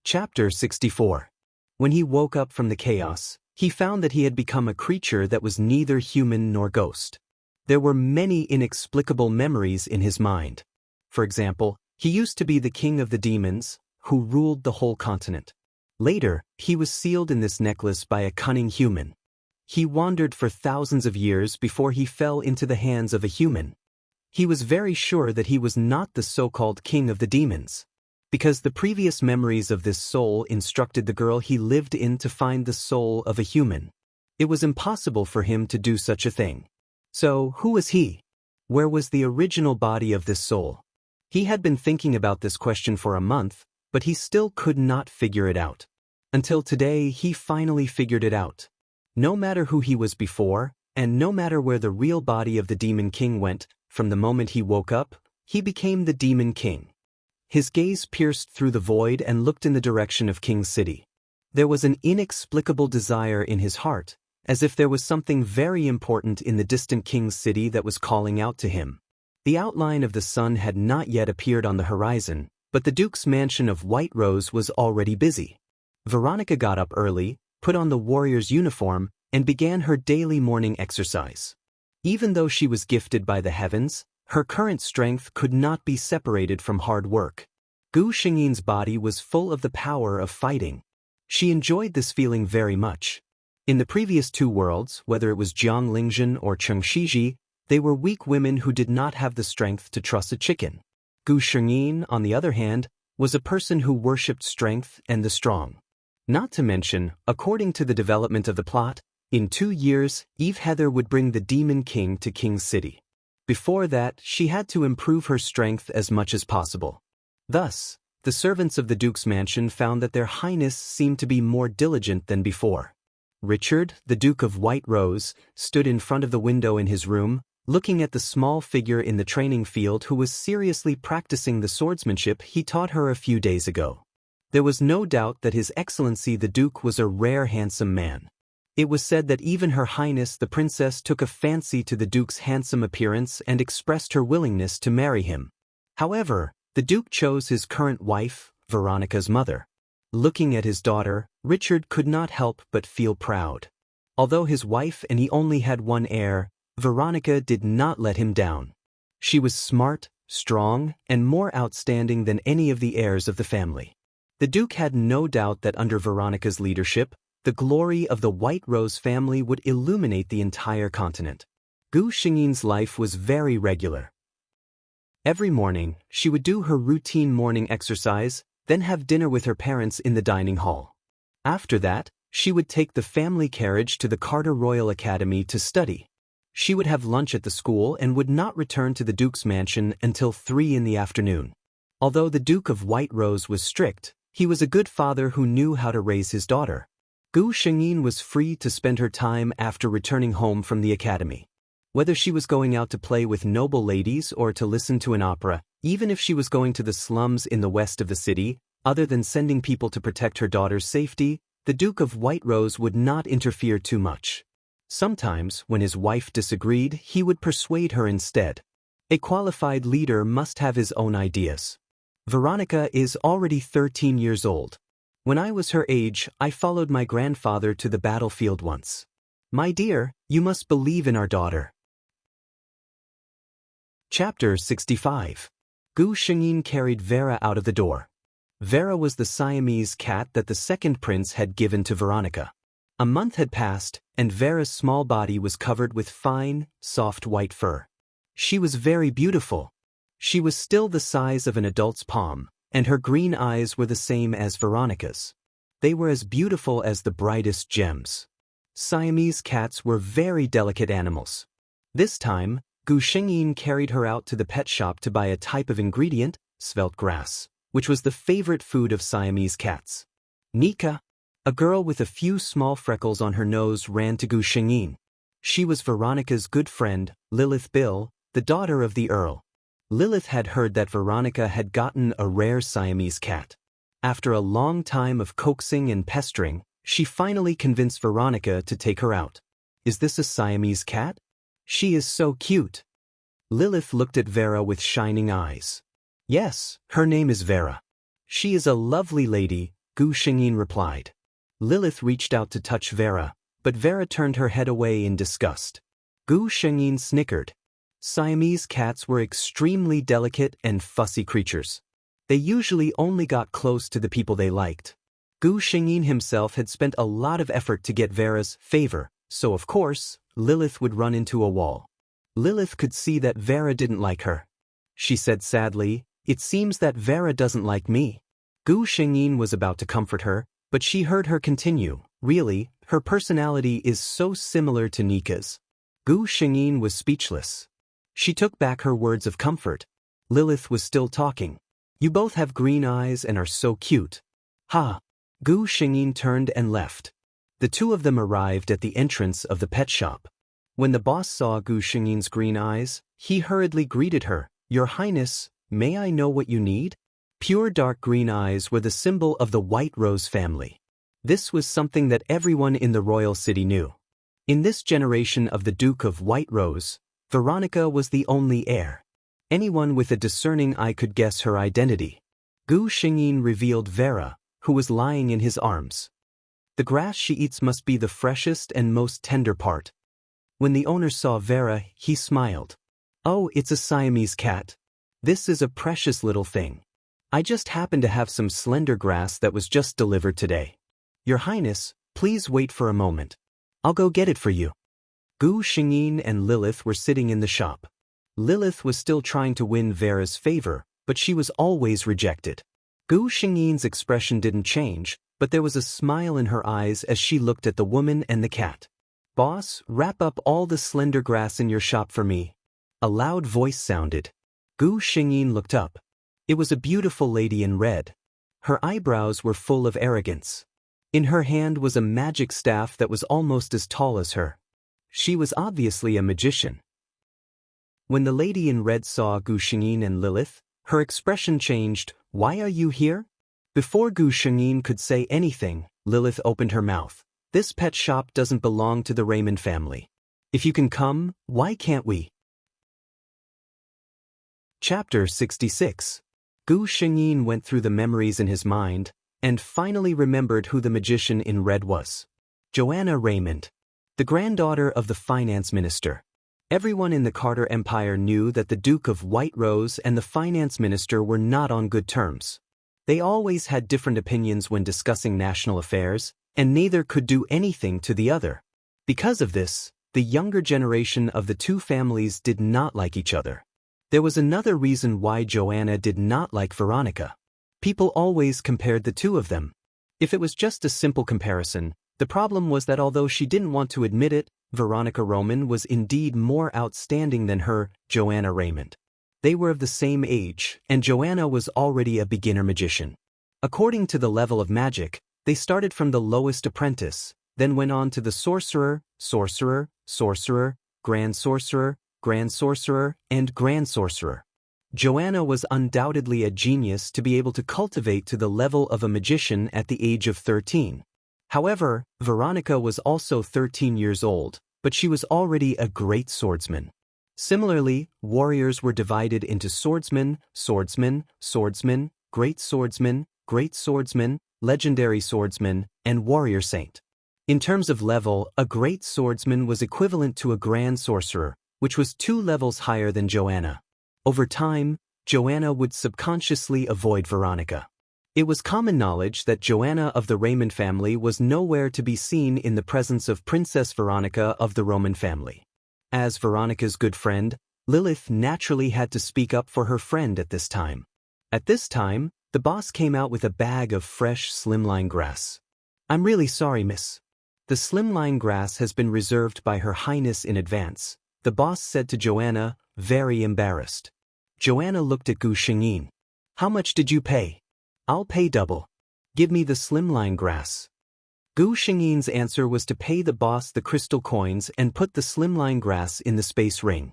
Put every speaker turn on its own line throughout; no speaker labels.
Chapter 64. When he woke up from the chaos, he found that he had become a creature that was neither human nor ghost. There were many inexplicable memories in his mind. For example, he used to be the king of the demons, who ruled the whole continent. Later, he was sealed in this necklace by a cunning human. He wandered for thousands of years before he fell into the hands of a human. He was very sure that he was not the so-called king of the demons, because the previous memories of this soul instructed the girl he lived in to find the soul of a human. It was impossible for him to do such a thing. So, who was he? Where was the original body of this soul? He had been thinking about this question for a month, but he still could not figure it out. Until today, he finally figured it out. No matter who he was before, and no matter where the real body of the Demon King went, from the moment he woke up, he became the Demon King. His gaze pierced through the void and looked in the direction of King's City. There was an inexplicable desire in his heart, as if there was something very important in the distant King's City that was calling out to him. The outline of the sun had not yet appeared on the horizon, but the Duke's mansion of White Rose was already busy. Veronica got up early, put on the warrior's uniform, and began her daily morning exercise. Even though she was gifted by the heavens, her current strength could not be separated from hard work. Gu Xingyin's body was full of the power of fighting. She enjoyed this feeling very much. In the previous two worlds, whether it was Jiang Lingjun or Cheng Shiji, they were weak women who did not have the strength to truss a chicken. Gu Xingyin, on the other hand, was a person who worshipped strength and the strong. Not to mention, according to the development of the plot, in 2 years, Eve Heather would bring the Demon King to King's City. Before that, she had to improve her strength as much as possible. Thus, the servants of the Duke's mansion found that their highness seemed to be more diligent than before. Richard, the Duke of White Rose, stood in front of the window in his room, looking at the small figure in the training field who was seriously practicing the swordsmanship he taught her a few days ago. There was no doubt that His Excellency the Duke was a rare handsome man. It was said that even Her Highness the Princess took a fancy to the Duke's handsome appearance and expressed her willingness to marry him. However, the Duke chose his current wife, Veronica's mother. Looking at his daughter, Richard could not help but feel proud. Although his wife and he only had one heir, Veronica did not let him down. She was smart, strong, and more outstanding than any of the heirs of the family. The Duke had no doubt that under Veronica's leadership, the glory of the White Rose family would illuminate the entire continent. Gu Xingyin's life was very regular. Every morning, she would do her routine morning exercise, then have dinner with her parents in the dining hall. After that, she would take the family carriage to the Carter Royal Academy to study. She would have lunch at the school and would not return to the Duke's mansion until 3 in the afternoon. Although the Duke of White Rose was strict, he was a good father who knew how to raise his daughter. Gu Xingyin was free to spend her time after returning home from the academy. Whether she was going out to play with noble ladies or to listen to an opera, even if she was going to the slums in the west of the city, other than sending people to protect her daughter's safety, the Duke of White Rose would not interfere too much. Sometimes, when his wife disagreed, he would persuade her instead. A qualified leader must have his own ideas. Veronica is already 13 years old. When I was her age, I followed my grandfather to the battlefield once. My dear, you must believe in our daughter. Chapter 65. Gu Xingyin carried Vera out of the door. Vera was the Siamese cat that the second prince had given to Veronica. A month had passed, and Vera's small body was covered with fine, soft white fur. She was very beautiful. She was still the size of an adult's palm, and her green eyes were the same as Veronica's. They were as beautiful as the brightest gems. Siamese cats were very delicate animals. This time, Gu Xingyin carried her out to the pet shop to buy a type of ingredient, svelte grass, which was the favorite food of Siamese cats. Nika, a girl with a few small freckles on her nose, ran to Gu Xingyin. She was Veronica's good friend, Lilith Bill, the daughter of the Earl. Lilith had heard that Veronica had gotten a rare Siamese cat. After a long time of coaxing and pestering, she finally convinced Veronica to take her out. Is this a Siamese cat? She is so cute. Lilith looked at Vera with shining eyes. Yes, her name is Vera. She is a lovely lady, Gu Shengyin replied. Lilith reached out to touch Vera, but Vera turned her head away in disgust. Gu Shengyin snickered. Siamese cats were extremely delicate and fussy creatures. They usually only got close to the people they liked. Gu Shengyin himself had spent a lot of effort to get Vera's favor, so of course, Lilith would run into a wall. Lilith could see that Vera didn't like her. She said sadly, "It seems that Vera doesn't like me." Gu Shengyin was about to comfort her, but she heard her continue, "Really, her personality is so similar to Nika's." Gu Shengyin was speechless. She took back her words of comfort. Lilith was still talking. "You both have green eyes and are so cute." Ha! Gu Shengyin turned and left. The two of them arrived at the entrance of the pet shop. When the boss saw Gu Shengyin's green eyes, he hurriedly greeted her, "Your Highness, may I know what you need?" Pure dark green eyes were the symbol of the White Rose family. This was something that everyone in the royal city knew. In this generation of the Duke of White Rose, Veronica was the only heir. Anyone with a discerning eye could guess her identity. Gu Shengyin revealed Vera, who was lying in his arms. The grass she eats must be the freshest and most tender part. When the owner saw Vera, he smiled. "Oh, it's a Siamese cat. This is a precious little thing. I just happen to have some slender grass that was just delivered today. Your Highness, please wait for a moment. I'll go get it for you." Gu Shengyin and Lilith were sitting in the shop. Lilith was still trying to win Vera's favor, but she was always rejected. Gu Shengyin's expression didn't change, but there was a smile in her eyes as she looked at the woman and the cat. "Boss, wrap up all the slender grass in your shop for me." A loud voice sounded. Gu Shengyin looked up. It was a beautiful lady in red. Her eyebrows were full of arrogance. In her hand was a magic staff that was almost as tall as her. She was obviously a magician. When the lady in red saw Gu Shengyin and Lilith, her expression changed. "Why are you here?" Before Gu Shengyin could say anything, Lilith opened her mouth. "This pet shop doesn't belong to the Raymond family. If you can come, why can't we?" Chapter 66. Gu Shengyin went through the memories in his mind, and finally remembered who the magician in red was. Joanna Raymond, the granddaughter of the finance minister. Everyone in the Carter Empire knew that the Duke of White Rose and the finance minister were not on good terms. They always had different opinions when discussing national affairs, and neither could do anything to the other. Because of this, the younger generation of the two families did not like each other. There was another reason why Joanna did not like Veronica. People always compared the two of them. If it was just a simple comparison, the problem was that although she didn't want to admit it, Veronica Roman was indeed more outstanding than her, Joanna Raymond. They were of the same age, and Joanna was already a beginner magician. According to the level of magic, they started from the lowest apprentice, then went on to the sorcerer, sorcerer, sorcerer, grand sorcerer, grand sorcerer, and grand sorcerer. Joanna was undoubtedly a genius to be able to cultivate to the level of a magician at the age of 13. However, Veronica was also 13 years old, but she was already a great swordsman. Similarly, warriors were divided into swordsman, swordsman, swordsman, great swordsman, legendary swordsman, and warrior saint. In terms of level, a great swordsman was equivalent to a grand sorcerer, which was 2 levels higher than Joanna. Over time, Joanna would subconsciously avoid Veronica. It was common knowledge that Joanna of the Raymond family was nowhere to be seen in the presence of Princess Veronica of the Roman family. As Veronica's good friend, Lilith naturally had to speak up for her friend at this time. At this time, the boss came out with a bag of fresh slimline grass. "I'm really sorry, miss. The slimline grass has been reserved by Her Highness in advance," the boss said to Joanna, very embarrassed. Joanna looked at Gu Shengyin. "How much did you pay?" "I'll pay double. Give me the slimline grass." Gu Shengyin's answer was to pay the boss the crystal coins and put the slimline grass in the space ring.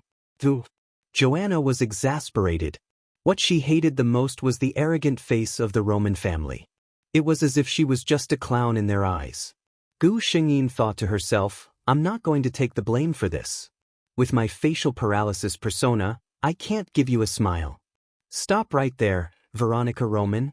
Joanna was exasperated. What she hated the most was the arrogant face of the Roman family. It was as if she was just a clown in their eyes. Gu Shengyin thought to herself, "I'm not going to take the blame for this. With my facial paralysis persona, I can't give you a smile." "Stop right there, Veronica Roman.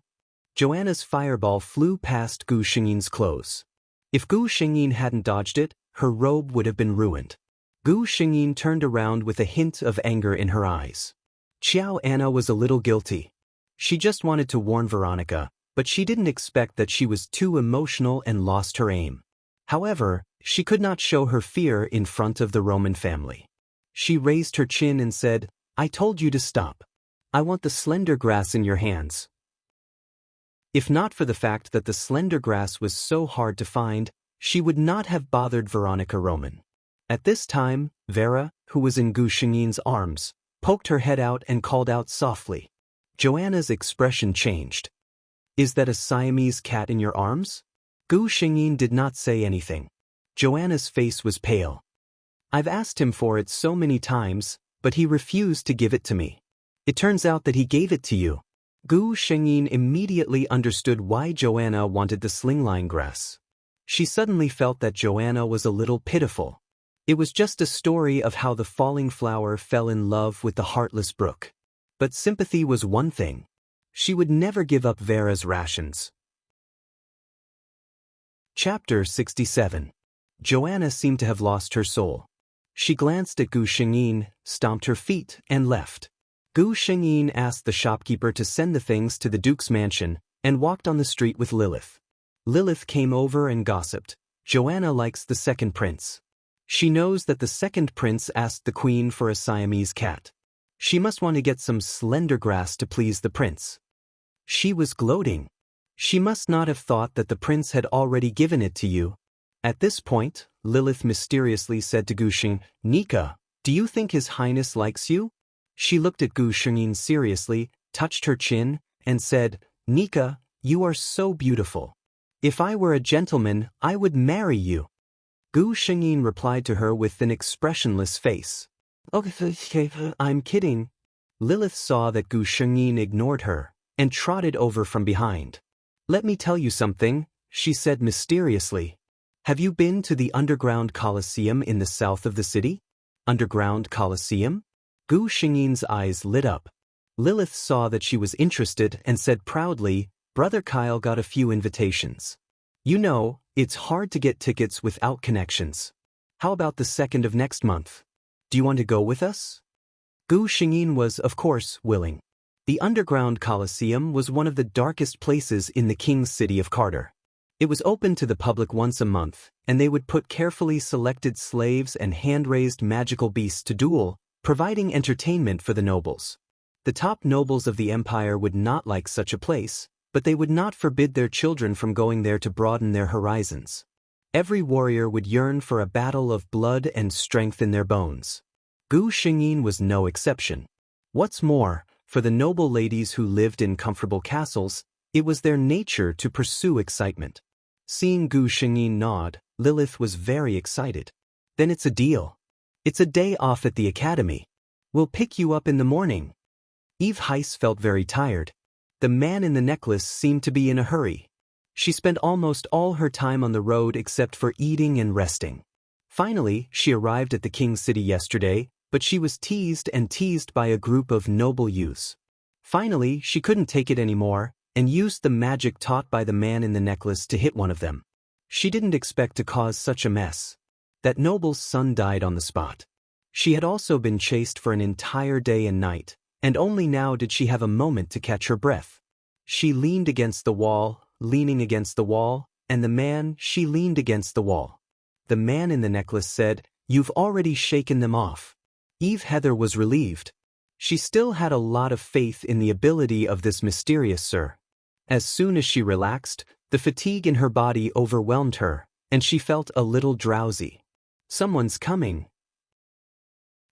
Joanna's fireball flew past Gu Xingyin's clothes. If Gu Xingyin hadn't dodged it, her robe would have been ruined. Gu Xingyin turned around with a hint of anger in her eyes. Xiao Anna was a little guilty. She just wanted to warn Veronica, but she didn't expect that she was too emotional and lost her aim. However, she could not show her fear in front of the Roman family. She raised her chin and said, "I told you to stop. I want the slender grass in your hands." If not for the fact that the slender grass was so hard to find, she would not have bothered Veronica Roman. At this time, Vera, who was in Gu Xingyin's arms, poked her head out and called out softly. Joanna's expression changed. "Is that a Siamese cat in your arms?" Gu Xingyin did not say anything. Joanna's face was pale. "I've asked him for it so many times, but he refused to give it to me. It turns out that he gave it to you." Gu Xingyin immediately understood why Joanna wanted the slingline grass. She suddenly felt that Joanna was a little pitiful. It was just a story of how the falling flower fell in love with the heartless brook. But sympathy was one thing. She would never give up Vera's rations. Chapter 67. Joanna seemed to have lost her soul. She glanced at Gu Xingyin, stomped her feet, and left. Gu Xingyin asked the shopkeeper to send the things to the Duke's mansion, and walked on the street with Lilith. Lilith came over and gossiped. Joanna likes the second prince. She knows that the second prince asked the queen for a Siamese cat. She must want to get some slender grass to please the prince. She was gloating. She must not have thought that the prince had already given it to you. At this point, Lilith mysteriously said to Gu Xingyin, "Nika, do you think His Highness likes you?" She looked at Gu Xingyin seriously, touched her chin, and said, "Nika, you are so beautiful. If I were a gentleman, I would marry you." Gu Xingyin replied to her with an expressionless face. "Okay, I'm kidding." Lilith saw that Gu Xingyin ignored her, and trotted over from behind. "Let me tell you something," she said mysteriously. "Have you been to the underground Colosseum in the south of the city?" "Underground Colosseum?" Gu Xingyin's eyes lit up. Lilith saw that she was interested and said proudly, "Brother Kyle got a few invitations. You know, it's hard to get tickets without connections. How about the 2nd of next month? Do you want to go with us?" Gu Xingyin was, of course, willing. The underground Colosseum was one of the darkest places in the king's city of Carter. It was open to the public once a month, and they would put carefully selected slaves and hand-raised magical beasts to duel, providing entertainment for the nobles. The top nobles of the empire would not like such a place, but they would not forbid their children from going there to broaden their horizons. Every warrior would yearn for a battle of blood and strength in their bones. Gu Xingyin was no exception. What's more, for the noble ladies who lived in comfortable castles, it was their nature to pursue excitement. Seeing Gu Xingyin nod, Lilith was very excited. "Then it's a deal. It's a day off at the academy. We'll pick you up in the morning." Eve Heiss felt very tired. The man in the necklace seemed to be in a hurry. She spent almost all her time on the road except for eating and resting. Finally, she arrived at the king's city yesterday, but she was teased and teased by a group of noble youths. Finally, she couldn't take it anymore, and used the magic taught by the man in the necklace to hit one of them. She didn't expect to cause such a mess. That noble's son died on the spot. She had also been chased for an entire day and night, and only now did she have a moment to catch her breath. She leaned against the wall, leaning against the wall, and she leaned against the wall. The man in the necklace said, "You've already shaken them off." Eve Heather was relieved. She still had a lot of faith in the ability of this mysterious sir. As soon as she relaxed, the fatigue in her body overwhelmed her, and she felt a little drowsy. "Someone's coming,"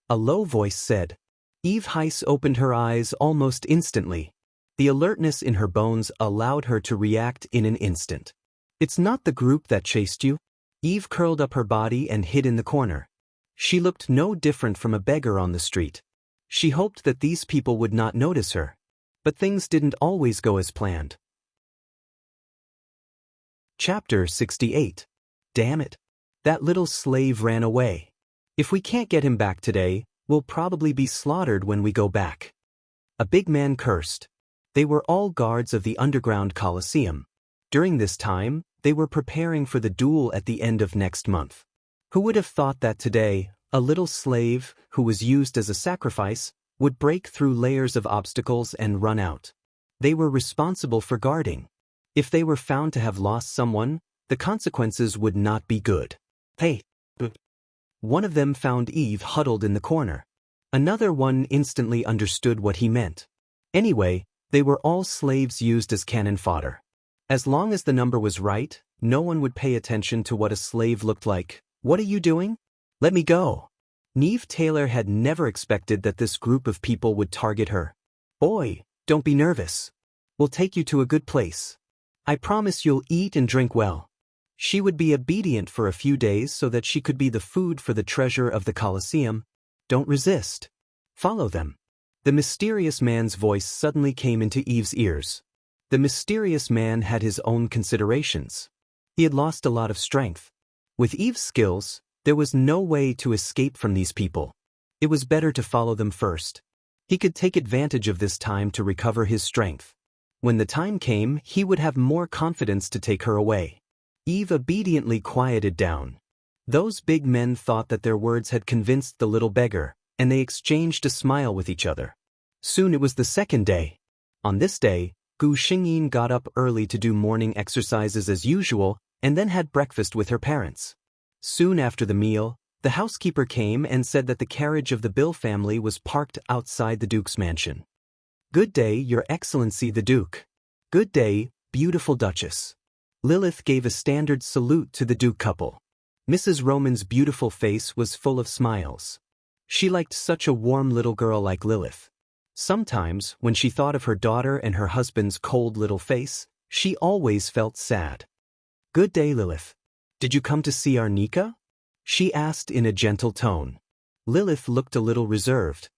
a low voice said. Eve Heiss opened her eyes almost instantly. The alertness in her bones allowed her to react in an instant. "It's not the group that chased you?" Eve curled up her body and hid in the corner. She looked no different from a beggar on the street. She hoped that these people would not notice her. But things didn't always go as planned. Chapter 68. Damn it. That little slave ran away. If we can't get him back today, we'll probably be slaughtered when we go back. A big man cursed. They were all guards of the underground Colosseum. During this time, they were preparing for the duel at the end of next month. Who would have thought that today, a little slave, who was used as a sacrifice, would break through layers of obstacles and run out? They were responsible for guarding. If they were found to have lost someone, the consequences would not be good. Hey! One of them found Eve huddled in the corner. Another one instantly understood what he meant. Anyway, they were all slaves used as cannon fodder. As long as the number was right, no one would pay attention to what a slave looked like. What are you doing? Let me go. Neve Taylor had never expected that this group of people would target her. Boy, don't be nervous. We'll take you to a good place. I promise you'll eat and drink well. She would be obedient for a few days so that she could be the food for the treasure of the Colosseum. Don't resist. Follow them. The mysterious man's voice suddenly came into Eve's ears. The mysterious man had his own considerations. He had lost a lot of strength. With Eve's skills, there was no way to escape from these people. It was better to follow them first. He could take advantage of this time to recover his strength. When the time came, he would have more confidence to take her away. Eve obediently quieted down. Those big men thought that their words had convinced the little beggar, and they exchanged a smile with each other. Soon it was the second day. On this day, Gu Xingyin got up early to do morning exercises as usual, and then had breakfast with her parents. Soon after the meal, the housekeeper came and said that the carriage of the Bill family was parked outside the Duke's mansion. Good day, Your Excellency the Duke. Good day, beautiful Duchess. Lilith gave a standard salute to the Duke couple. Mrs. Roman's beautiful face was full of smiles. She liked such a warm little girl like Lilith. Sometimes, when she thought of her daughter and her husband's cold little face, she always felt sad. Good day, Lilith. Did you come to see our Nika? She asked in a gentle tone. Lilith looked a little reserved.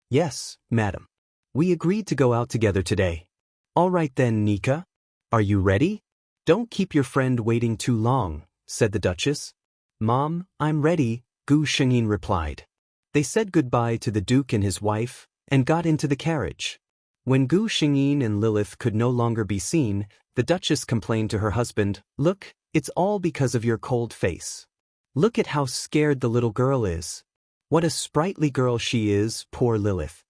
Yes, madam. We agreed to go out together today. All right then, Nika. Are you ready? Don't keep your friend waiting too long, said the Duchess. Mom, I'm ready, Gu Xingyin replied. They said goodbye to the Duke and his wife, and got into the carriage. When Gu Xingyin and Lilith could no longer be seen, the Duchess complained to her husband, Look, it's all because of your cold face. Look at how scared the little girl is. What a sprightly girl she is, poor Lilith.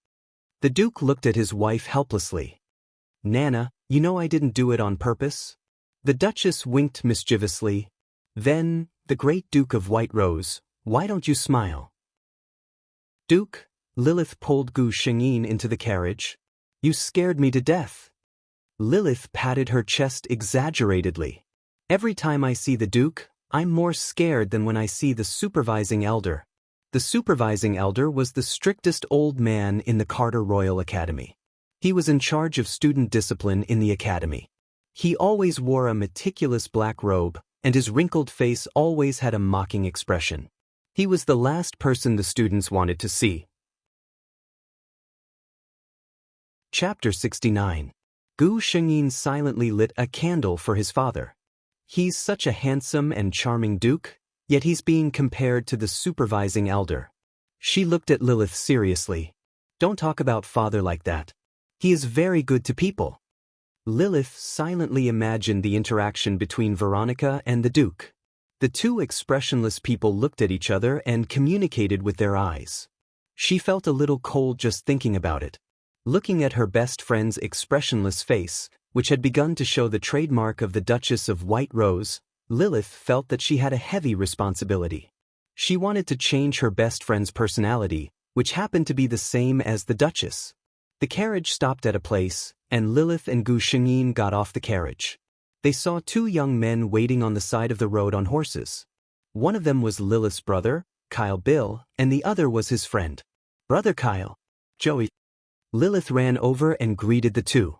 The Duke looked at his wife helplessly. Nana, you know I didn't do it on purpose. The Duchess winked mischievously. Then, the great Duke of White Rose, why don't you smile? Duke, Lilith pulled Gu Xingyin into the carriage. You scared me to death. Lilith patted her chest exaggeratedly. Every time I see the Duke, I'm more scared than when I see the supervising elder. The supervising elder was the strictest old man in the Carter Royal Academy. He was in charge of student discipline in the academy. He always wore a meticulous black robe, and his wrinkled face always had a mocking expression. He was the last person the students wanted to see. Chapter 69. Gu Xingyin silently lit a candle for his father. He's such a handsome and charming duke, yet he's being compared to the supervising elder. She looked at Lilith seriously. Don't talk about father like that. He is very good to people. Lilith silently imagined the interaction between Veronica and the Duke. The two expressionless people looked at each other and communicated with their eyes. She felt a little cold just thinking about it. Looking at her best friend's expressionless face, which had begun to show the trademark of the Duchess of White Rose, Lilith felt that she had a heavy responsibility. She wanted to change her best friend's personality, which happened to be the same as the Duchess. The carriage stopped at a place, and Lilith and Gu Xingyin got off the carriage. They saw two young men waiting on the side of the road on horses. One of them was Lilith's brother, Kyle Bill, and the other was his friend. Brother Kyle. Joey. Lilith ran over and greeted the two.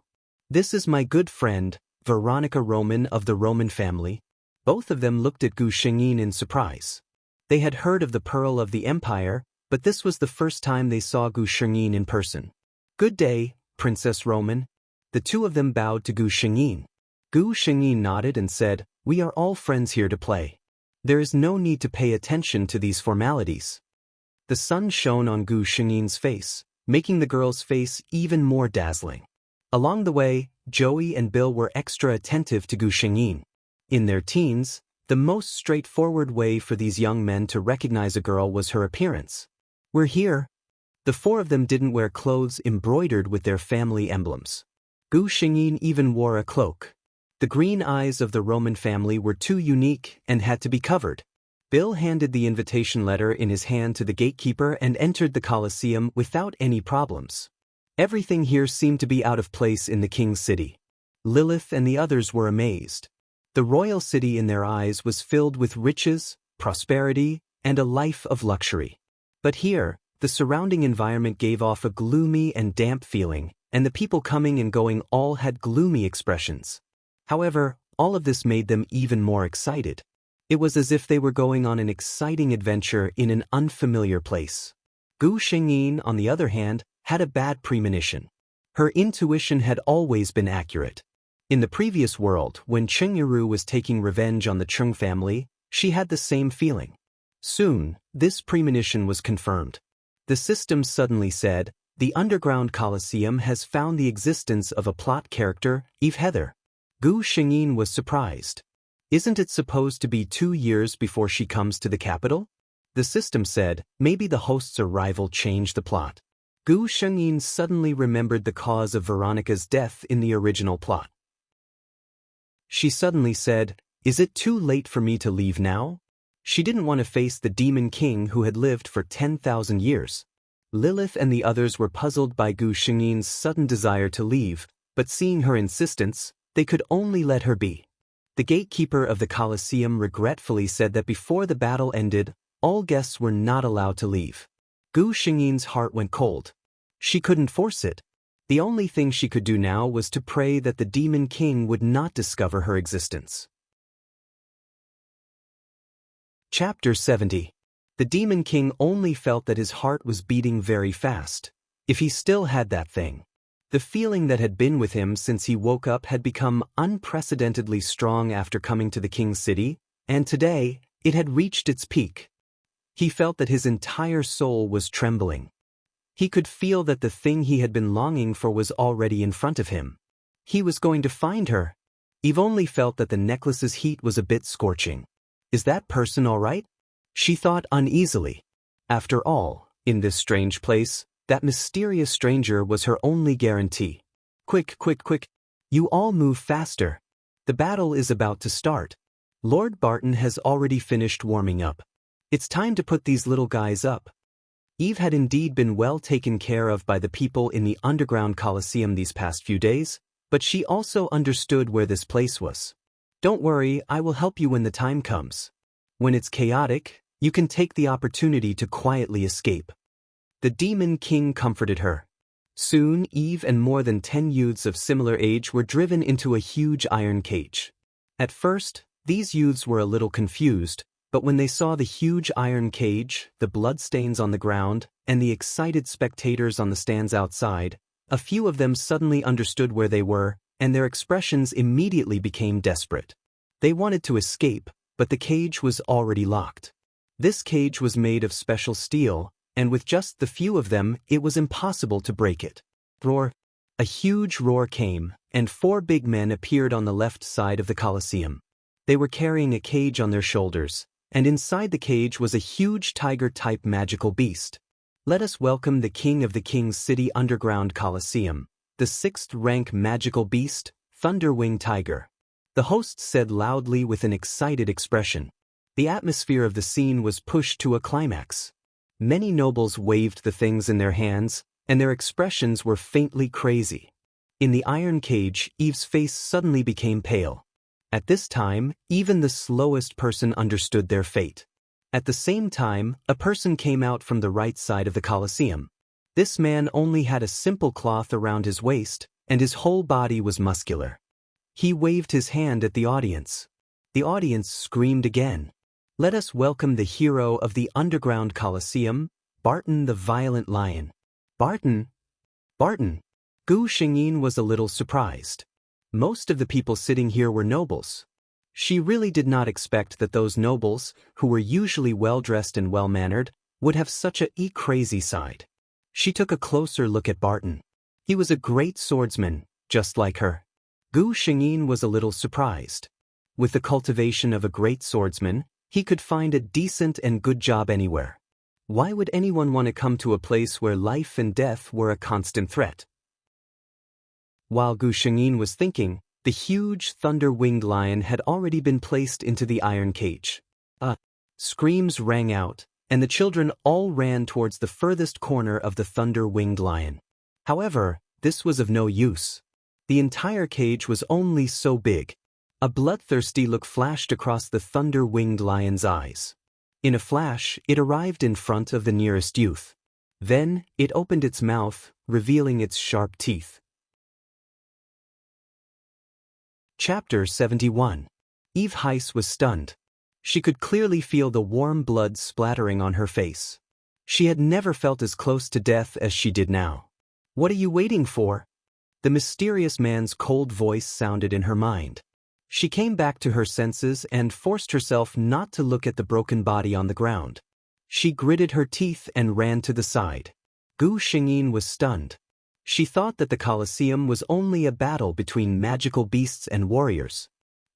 This is my good friend, Veronica Roman of the Roman family. Both of them looked at Gu Xingyin in surprise. They had heard of the Pearl of the Empire, but this was the first time they saw Gu Xingyin in person. Good day, Princess Roman. The two of them bowed to Gu Xingyin. Gu Xingyin nodded and said, We are all friends here to play. There is no need to pay attention to these formalities. The sun shone on Gu Xingyin's face, making the girl's face even more dazzling. Along the way, Joey and Bill were extra attentive to Gu Shengyin. In their teens, the most straightforward way for these young men to recognize a girl was her appearance. "We're here." The four of them didn't wear clothes embroidered with their family emblems. Gu Shengyin even wore a cloak. The green eyes of the Roman family were too unique and had to be covered. Bill handed the invitation letter in his hand to the gatekeeper and entered the Colosseum without any problems. Everything here seemed to be out of place in the king's city. Lilith and the others were amazed. The royal city in their eyes was filled with riches, prosperity, and a life of luxury. But here, the surrounding environment gave off a gloomy and damp feeling, and the people coming and going all had gloomy expressions. However, all of this made them even more excited. It was as if they were going on an exciting adventure in an unfamiliar place. Gu Shengyin, on the other hand, had a bad premonition. Her intuition had always been accurate. In the previous world, when Chengyaru was taking revenge on the Cheng family, she had the same feeling. Soon, this premonition was confirmed. The system suddenly said, "The underground Colosseum has found the existence of a plot character, Eve Heather." Gu Shengyin was surprised. "Isn't it supposed to be 2 years before she comes to the capital?" The system said, "Maybe the host's arrival changed the plot." Gu Shengyin suddenly remembered the cause of Veronica's death in the original plot. She suddenly said, "Is it too late for me to leave now?" She didn't want to face the demon king who had lived for 10,000 years. Lilith and the others were puzzled by Gu Shengyin's sudden desire to leave, but seeing her insistence, they could only let her be. The gatekeeper of the Colosseum regretfully said that before the battle ended, all guests were not allowed to leave. Gu Shengyin's heart went cold. She couldn't force it. The only thing she could do now was to pray that the demon king would not discover her existence. Chapter 70. The demon king only felt that his heart was beating very fast. If he still had that thing. The feeling that had been with him since he woke up had become unprecedentedly strong after coming to the king's city, and today, it had reached its peak. He felt that his entire soul was trembling. He could feel that the thing he had been longing for was already in front of him. He was going to find her. Eve only felt that the necklace's heat was a bit scorching. Is that person all right? She thought uneasily. After all, in this strange place, that mysterious stranger was her only guarantee. Quick, quick, quick. You all move faster. The battle is about to start. Lord Barton has already finished warming up. It's time to put these little guys up. Eve had indeed been well taken care of by the people in the underground Colosseum these past few days, but she also understood where this place was. Don't worry, I will help you when the time comes. When it's chaotic, you can take the opportunity to quietly escape. The demon king comforted her. Soon, Eve and more than 10 youths of similar age were driven into a huge iron cage. At first, these youths were a little confused, but when they saw the huge iron cage, the bloodstains on the ground, and the excited spectators on the stands outside, a few of them suddenly understood where they were, and their expressions immediately became desperate. They wanted to escape, but the cage was already locked. This cage was made of special steel, and with just the few of them, it was impossible to break it. Roar! A huge roar came, and 4 big men appeared on the left side of the Colosseum. They were carrying a cage on their shoulders, and inside the cage was a huge tiger-type magical beast. Let us welcome the king of the king's city underground Colosseum, the 6th-rank magical beast, Thunderwing Tiger. The host said loudly with an excited expression. The atmosphere of the scene was pushed to a climax. Many nobles waved the things in their hands, and their expressions were faintly crazy. In the iron cage, Eve's face suddenly became pale. At this time, even the slowest person understood their fate. At the same time, a person came out from the right side of the Colosseum. This man only had a simple cloth around his waist, and his whole body was muscular. He waved his hand at the audience. The audience screamed again. Let us welcome the hero of the underground Colosseum, Barton the Violent Lion. Barton? Barton? Gu Shengyin was a little surprised. Most of the people sitting here were nobles. She really did not expect that those nobles, who were usually well-dressed and well-mannered, would have such a crazy side. She took a closer look at Barton. He was a great swordsman, just like her. Gu Shengyin was a little surprised. With the cultivation of a great swordsman, he could find a decent and good job anywhere. Why would anyone want to come to a place where life and death were a constant threat? While Gu Shengyin was thinking, the huge thunder-winged lion had already been placed into the iron cage. Screams rang out, and the children all ran towards the furthest corner of the thunder-winged lion. However, this was of no use. The entire cage was only so big. A bloodthirsty look flashed across the thunder-winged lion's eyes. In a flash, it arrived in front of the nearest youth. Then, it opened its mouth, revealing its sharp teeth. Chapter 71. Eve Heiss was stunned. She could clearly feel the warm blood splattering on her face. She had never felt as close to death as she did now. "What are you waiting for?" The mysterious man's cold voice sounded in her mind. She came back to her senses and forced herself not to look at the broken body on the ground. She gritted her teeth and ran to the side. Gu Shengyin was stunned. She thought that the Colosseum was only a battle between magical beasts and warriors.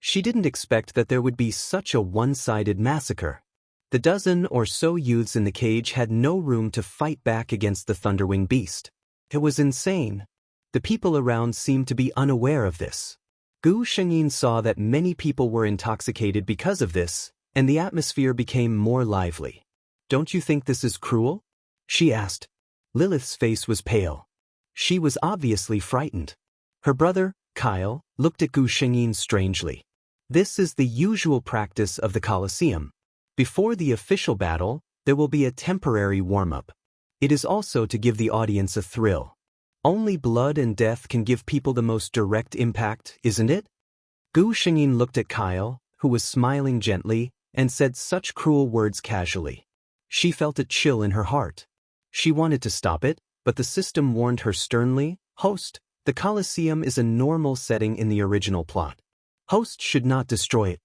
She didn't expect that there would be such a one-sided massacre. The dozen or so youths in the cage had no room to fight back against the Thunderwing beast. It was insane. The people around seemed to be unaware of this. Gu Shengyin saw that many people were intoxicated because of this, and the atmosphere became more lively. "Don't you think this is cruel?" she asked. Lilith's face was pale. She was obviously frightened. Her brother, Kyle, looked at Gu Shengyin strangely. This is the usual practice of the Colosseum. Before the official battle, there will be a temporary warm-up. It is also to give the audience a thrill. Only blood and death can give people the most direct impact, isn't it? Gu Shengyin looked at Kyle, who was smiling gently, and said such cruel words casually. She felt a chill in her heart. She wanted to stop it, but the system warned her sternly, "Host, the Colosseum is a normal setting in the original plot. Host should not destroy it."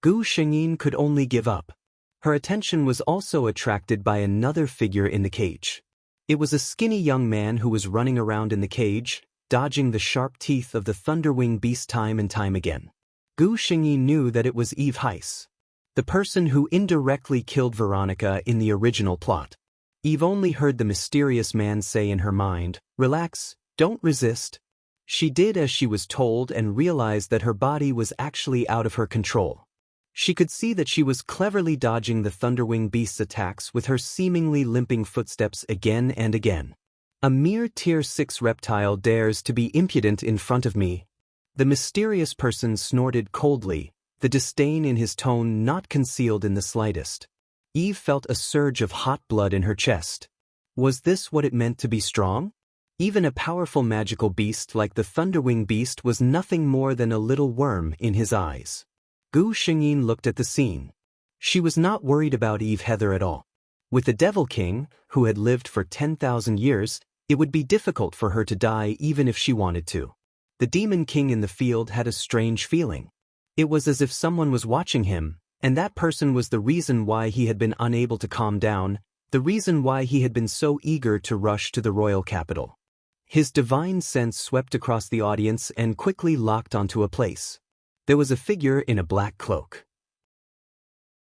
Gu Shengyin could only give up. Her attention was also attracted by another figure in the cage. It was a skinny young man who was running around in the cage, dodging the sharp teeth of the Thunderwing beast time and time again. Gu Shengyin knew that it was Eve Heiss, the person who indirectly killed Veronica in the original plot. Eve only heard the mysterious man say in her mind, "Relax, don't resist." She did as she was told and realized that her body was actually out of her control. She could see that she was cleverly dodging the Thunderwing beast's attacks with her seemingly limping footsteps again and again. "A mere Tier 6 reptile dares to be impudent in front of me." The mysterious person snorted coldly, the disdain in his tone not concealed in the slightest. Eve felt a surge of hot blood in her chest. Was this what it meant to be strong? Even a powerful magical beast like the Thunderwing beast was nothing more than a little worm in his eyes. Gu Shengyin looked at the scene. She was not worried about Eve Heather at all. With the Devil King, who had lived for 10,000 years, it would be difficult for her to die even if she wanted to. The Demon King in the field had a strange feeling. It was as if someone was watching him, and that person was the reason why he had been unable to calm down, the reason why he had been so eager to rush to the royal capital. His divine sense swept across the audience and quickly locked onto a place. There was a figure in a black cloak.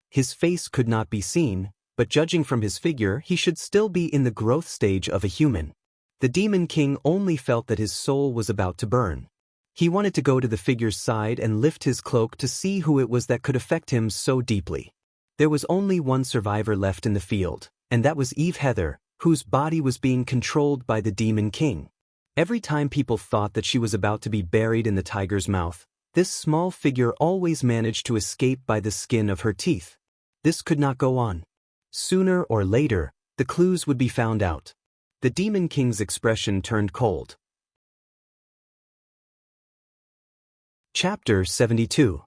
His face could not be seen, but judging from his figure, he should still be in the growth stage of a human. The Demon King only felt that his soul was about to burn. He wanted to go to the figure's side and lift his cloak to see who it was that could affect him so deeply. There was only one survivor left in the field, and that was Eve Heather, whose body was being controlled by the Demon King. Every time people thought that she was about to be buried in the tiger's mouth, this small figure always managed to escape by the skin of her teeth. This could not go on. Sooner or later, the clues would be found out. The Demon King's expression turned cold. Chapter 72.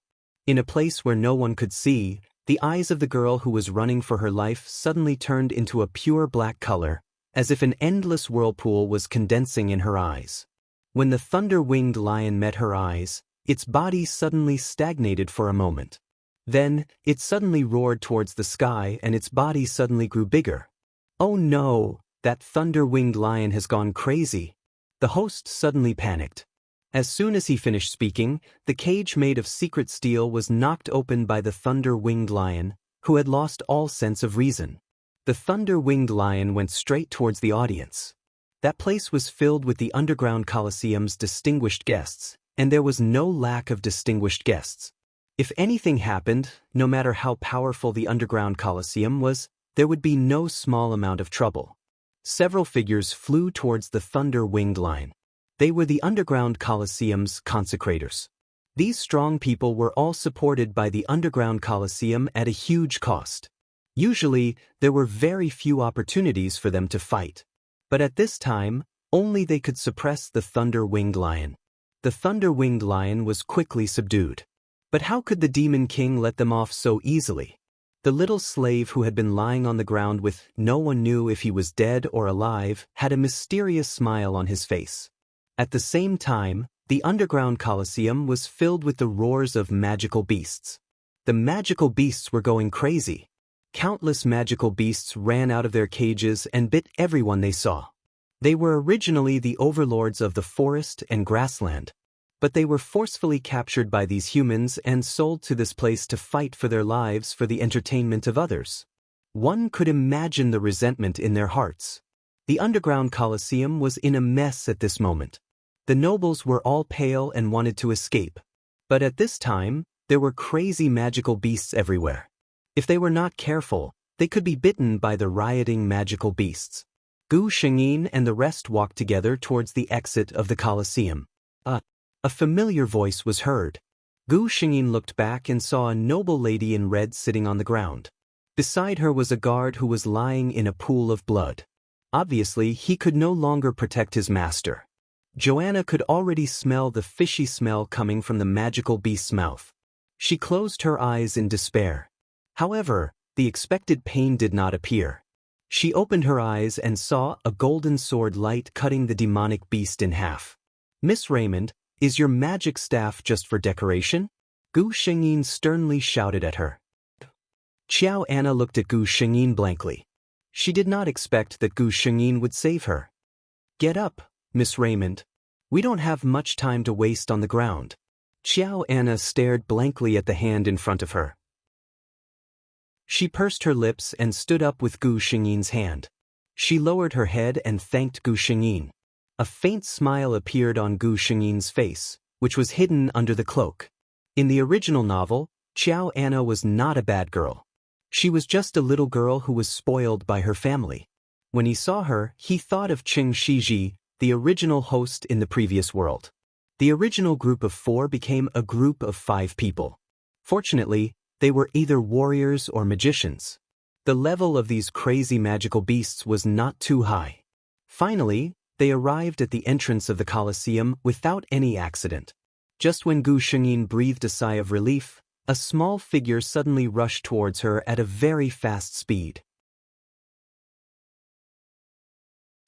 In a place where no one could see, the eyes of the girl who was running for her life suddenly turned into a pure black color, as if an endless whirlpool was condensing in her eyes. When the thunder-winged lion met her eyes, its body suddenly stagnated for a moment. Then, it suddenly roared towards the sky and its body suddenly grew bigger. "Oh no, that thunder-winged lion has gone crazy." The host suddenly panicked. As soon as he finished speaking, the cage made of secret steel was knocked open by the thunder-winged lion, who had lost all sense of reason. The thunder-winged lion went straight towards the audience. That place was filled with the underground Colosseum's distinguished guests, and there was no lack of distinguished guests. If anything happened, no matter how powerful the underground Colosseum was, there would be no small amount of trouble. Several figures flew towards the thunder-winged lion. They were the underground Colosseum's consecrators. These strong people were all supported by the underground Colosseum at a huge cost. Usually, there were very few opportunities for them to fight. But at this time, only they could suppress the thunder-winged lion. The thunder-winged lion was quickly subdued. But how could the Demon King let them off so easily? The little slave who had been lying on the ground with no one knew if he was dead or alive had a mysterious smile on his face. At the same time, the underground Colosseum was filled with the roars of magical beasts. The magical beasts were going crazy. Countless magical beasts ran out of their cages and bit everyone they saw. They were originally the overlords of the forest and grassland, but they were forcefully captured by these humans and sold to this place to fight for their lives for the entertainment of others. One could imagine the resentment in their hearts. The underground Colosseum was in a mess at this moment. The nobles were all pale and wanted to escape. But at this time, there were crazy magical beasts everywhere. If they were not careful, they could be bitten by the rioting magical beasts. Gu Shengyin and the rest walked together towards the exit of the Colosseum. A familiar voice was heard. Gu Shengyin looked back and saw a noble lady in red sitting on the ground. Beside her was a guard who was lying in a pool of blood. Obviously, he could no longer protect his master. Joanna could already smell the fishy smell coming from the magical beast's mouth. She closed her eyes in despair. However, the expected pain did not appear. She opened her eyes and saw a golden sword light cutting the demonic beast in half. "Miss Raymond, is your magic staff just for decoration?" Gu Shengyin sternly shouted at her. Xiao Anna looked at Gu Shengyin blankly. She did not expect that Gu Shengyin would save her. "Get up, Miss Raymond. We don't have much time to waste on the ground." Xiao Anna stared blankly at the hand in front of her. She pursed her lips and stood up with Gu Shengyin's hand. She lowered her head and thanked Gu Shengyin. A faint smile appeared on Gu Shengyin's face, which was hidden under the cloak. In the original novel, Xiao Anna was not a bad girl. She was just a little girl who was spoiled by her family. When he saw her, he thought of Qing Shiji, the original host in the previous world. The original group of 4 became a group of 5 people. Fortunately, they were either warriors or magicians. The level of these crazy magical beasts was not too high. Finally, they arrived at the entrance of the Colosseum without any accident. Just when Gu Shengyin breathed a sigh of relief, a small figure suddenly rushed towards her at a very fast speed.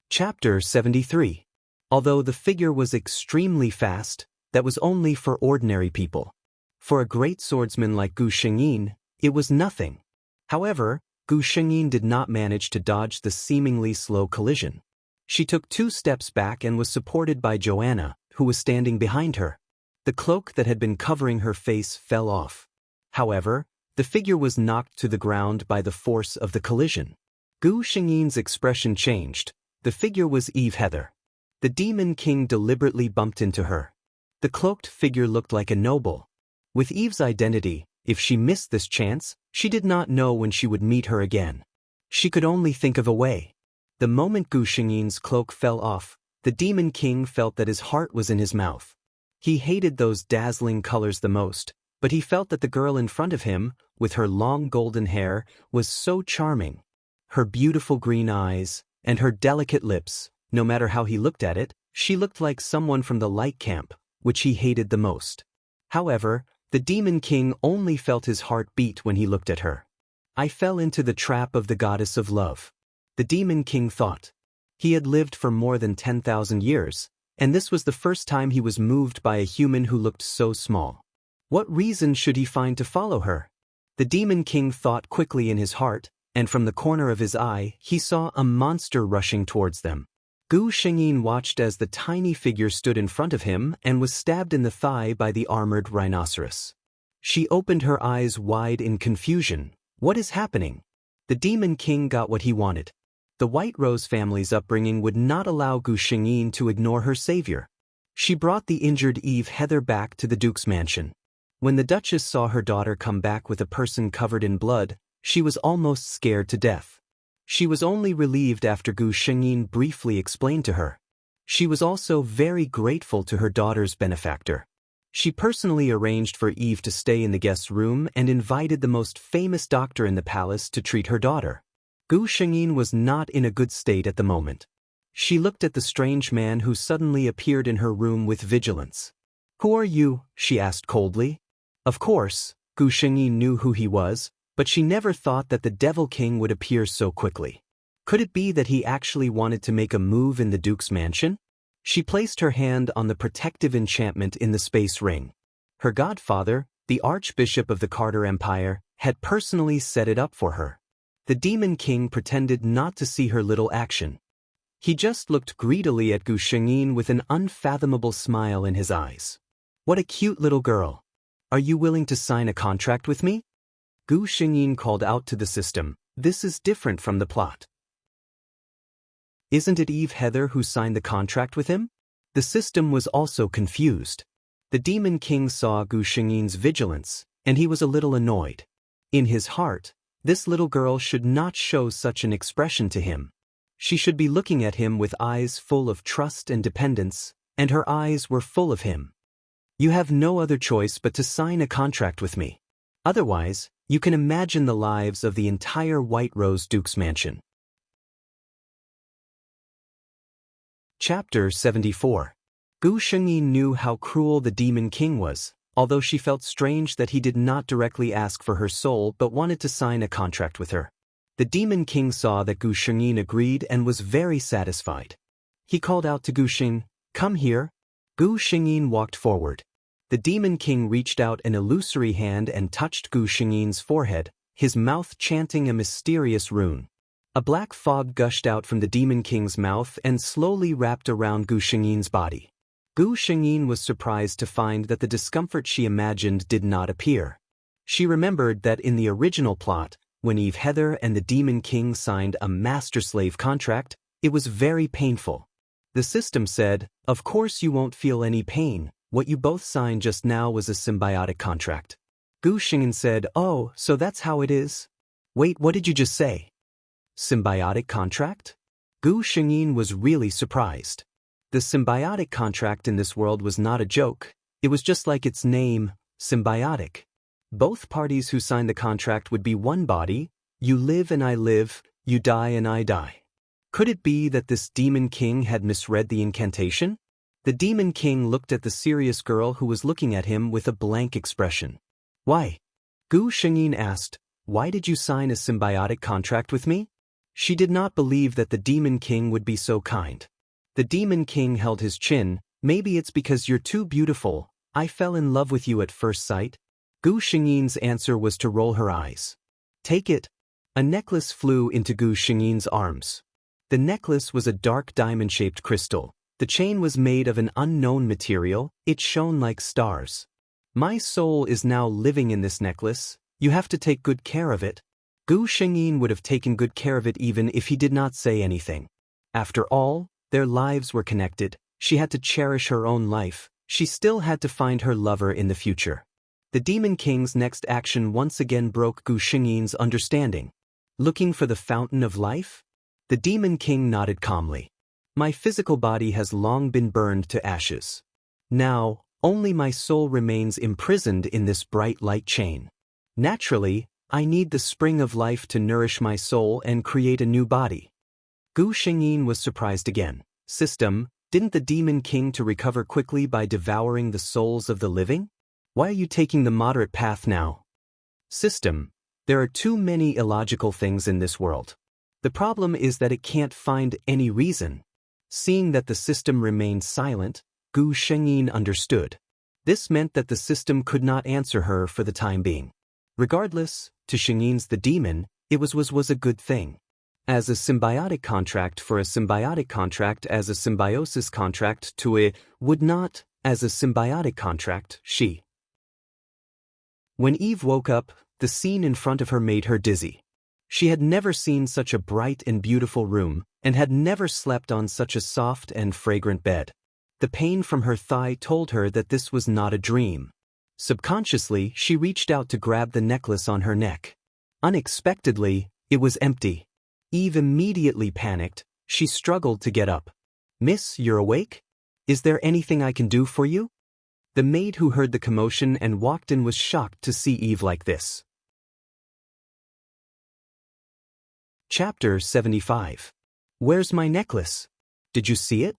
Chapter 73. Although the figure was extremely fast, that was only for ordinary people. For a great swordsman like Gu Shengyin, it was nothing. However, Gu Shengyin did not manage to dodge the seemingly slow collision. She took 2 steps back and was supported by Joanna, who was standing behind her. The cloak that had been covering her face fell off. However, the figure was knocked to the ground by the force of the collision. Gu Shengyin's expression changed. The figure was Eve Heather. The Demon King deliberately bumped into her. The cloaked figure looked like a noble. With Eve's identity, if she missed this chance, she did not know when she would meet her again. She could only think of a way. The moment Gu Shengyin's cloak fell off, the Demon King felt that his heart was in his mouth. He hated those dazzling colors the most, but he felt that the girl in front of him, with her long golden hair, was so charming. Her beautiful green eyes, and her delicate lips, no matter how he looked at it, she looked like someone from the light camp, which he hated the most. However, the Demon King only felt his heart beat when he looked at her. "I fell into the trap of the goddess of love," the Demon King thought. He had lived for more than 10,000 years, and this was the first time he was moved by a human who looked so small. What reason should he find to follow her? The Demon King thought quickly in his heart, and from the corner of his eye, he saw a monster rushing towards them. Gu Shengyin watched as the tiny figure stood in front of him and was stabbed in the thigh by the armored rhinoceros. She opened her eyes wide in confusion. What is happening? The Demon King got what he wanted. The White Rose family's upbringing would not allow Gu Shengyin to ignore her savior. She brought the injured Eve Heather back to the Duke's mansion. When the Duchess saw her daughter come back with a person covered in blood, she was almost scared to death. She was only relieved after Gu Shengyin briefly explained to her. She was also very grateful to her daughter's benefactor. She personally arranged for Eve to stay in the guest's room and invited the most famous doctor in the palace to treat her daughter. Gu Shengyin was not in a good state at the moment. She looked at the strange man who suddenly appeared in her room with vigilance. "Who are you?" she asked coldly. Of course, Gu Shengyin knew who he was, but she never thought that the Devil King would appear so quickly. Could it be that he actually wanted to make a move in the Duke's mansion? She placed her hand on the protective enchantment in the space ring. Her godfather, the Archbishop of the Carter Empire, had personally set it up for her. The Demon King pretended not to see her little action. He just looked greedily at Gu Shengyin with an unfathomable smile in his eyes. "What a cute little girl. Are you willing to sign a contract with me?" Gu Shengyin called out to the system, "This is different from the plot. Isn't it Eve Heather who signed the contract with him?" The system was also confused. The Demon King saw Gu Shengyin's vigilance, and he was a little annoyed. In his heart, this little girl should not show such an expression to him. She should be looking at him with eyes full of trust and dependence, and her eyes were full of him. "You have no other choice but to sign a contract with me. Otherwise, you can imagine the lives of the entire White Rose Duke's mansion." Chapter 74. Gu Shengyin knew how cruel the Demon King was, although she felt strange that he did not directly ask for her soul but wanted to sign a contract with her. The Demon King saw that Gu Shengyin agreed and was very satisfied. He called out to Gu Sheng, "Come here." Gu Shengyin walked forward. The Demon King reached out an illusory hand and touched Gu Shengyin's forehead, his mouth chanting a mysterious rune. A black fog gushed out from the Demon King's mouth and slowly wrapped around Gu Shengyin's body. Gu Shengyin was surprised to find that the discomfort she imagined did not appear. She remembered that in the original plot, when Eve Heather and the Demon King signed a master-slave contract, it was very painful. The system said, "Of course you won't feel any pain. What you both signed just now was a symbiotic contract." Gu Shengyin said, "Oh, so that's how it is?" "Wait, what did you just say? Symbiotic contract?" Gu Shengyin was really surprised. The symbiotic contract in this world was not a joke. It was just like its name, symbiotic. Both parties who signed the contract would be one body. You live and I live, you die and I die. Could it be that this Demon King had misread the incantation? The Demon King looked at the serious girl who was looking at him with a blank expression. "Why?" Gu Shengyin asked, "Why did you sign a symbiotic contract with me?" She did not believe that the Demon King would be so kind. The Demon King held his chin. "Maybe it's because you're too beautiful. I fell in love with you at first sight." Gu Shengyin's answer was to roll her eyes. "Take it." A necklace flew into Gu Shengyin's arms. The necklace was a dark diamond-shaped crystal. The chain was made of an unknown material. It shone like stars. "My soul is now living in this necklace. You have to take good care of it." Gu Shengyin would have taken good care of it even if he did not say anything. After all, their lives were connected. She had to cherish her own life. She still had to find her lover in the future. The Demon King's next action once again broke Gu Shengyin's understanding. "Looking for the fountain of life?" The Demon King nodded calmly. "My physical body has long been burned to ashes. Now, only my soul remains imprisoned in this bright light chain. Naturally, I need the spring of life to nourish my soul and create a new body." Gu Shengyin was surprised again. "System, didn't the Demon King to recover quickly by devouring the souls of the living? Why are you taking the moderate path now?" "System, there are too many illogical things in this world. The problem is that it can't find any reason." Seeing that the system remained silent, Gu Shengyin understood. This meant that the system could not answer her for the time being. Regardless, to Shengyin's the demon, it was a good thing. as a symbiotic contract for a symbiotic contract as a symbiosis contract to a would not as a symbiotic contract she. When Eve woke up, the scene in front of her made her dizzy. She had never seen such a bright and beautiful room, and had never slept on such a soft and fragrant bed. The pain from her thigh told her that this was not a dream. Subconsciously, she reached out to grab the necklace on her neck. Unexpectedly, it was empty. Eve immediately panicked. She struggled to get up. "Miss, you're awake? Is there anything I can do for you?" The maid who heard the commotion and walked in was shocked to see Eve like this. Chapter 75. Where's my necklace? Did you see it?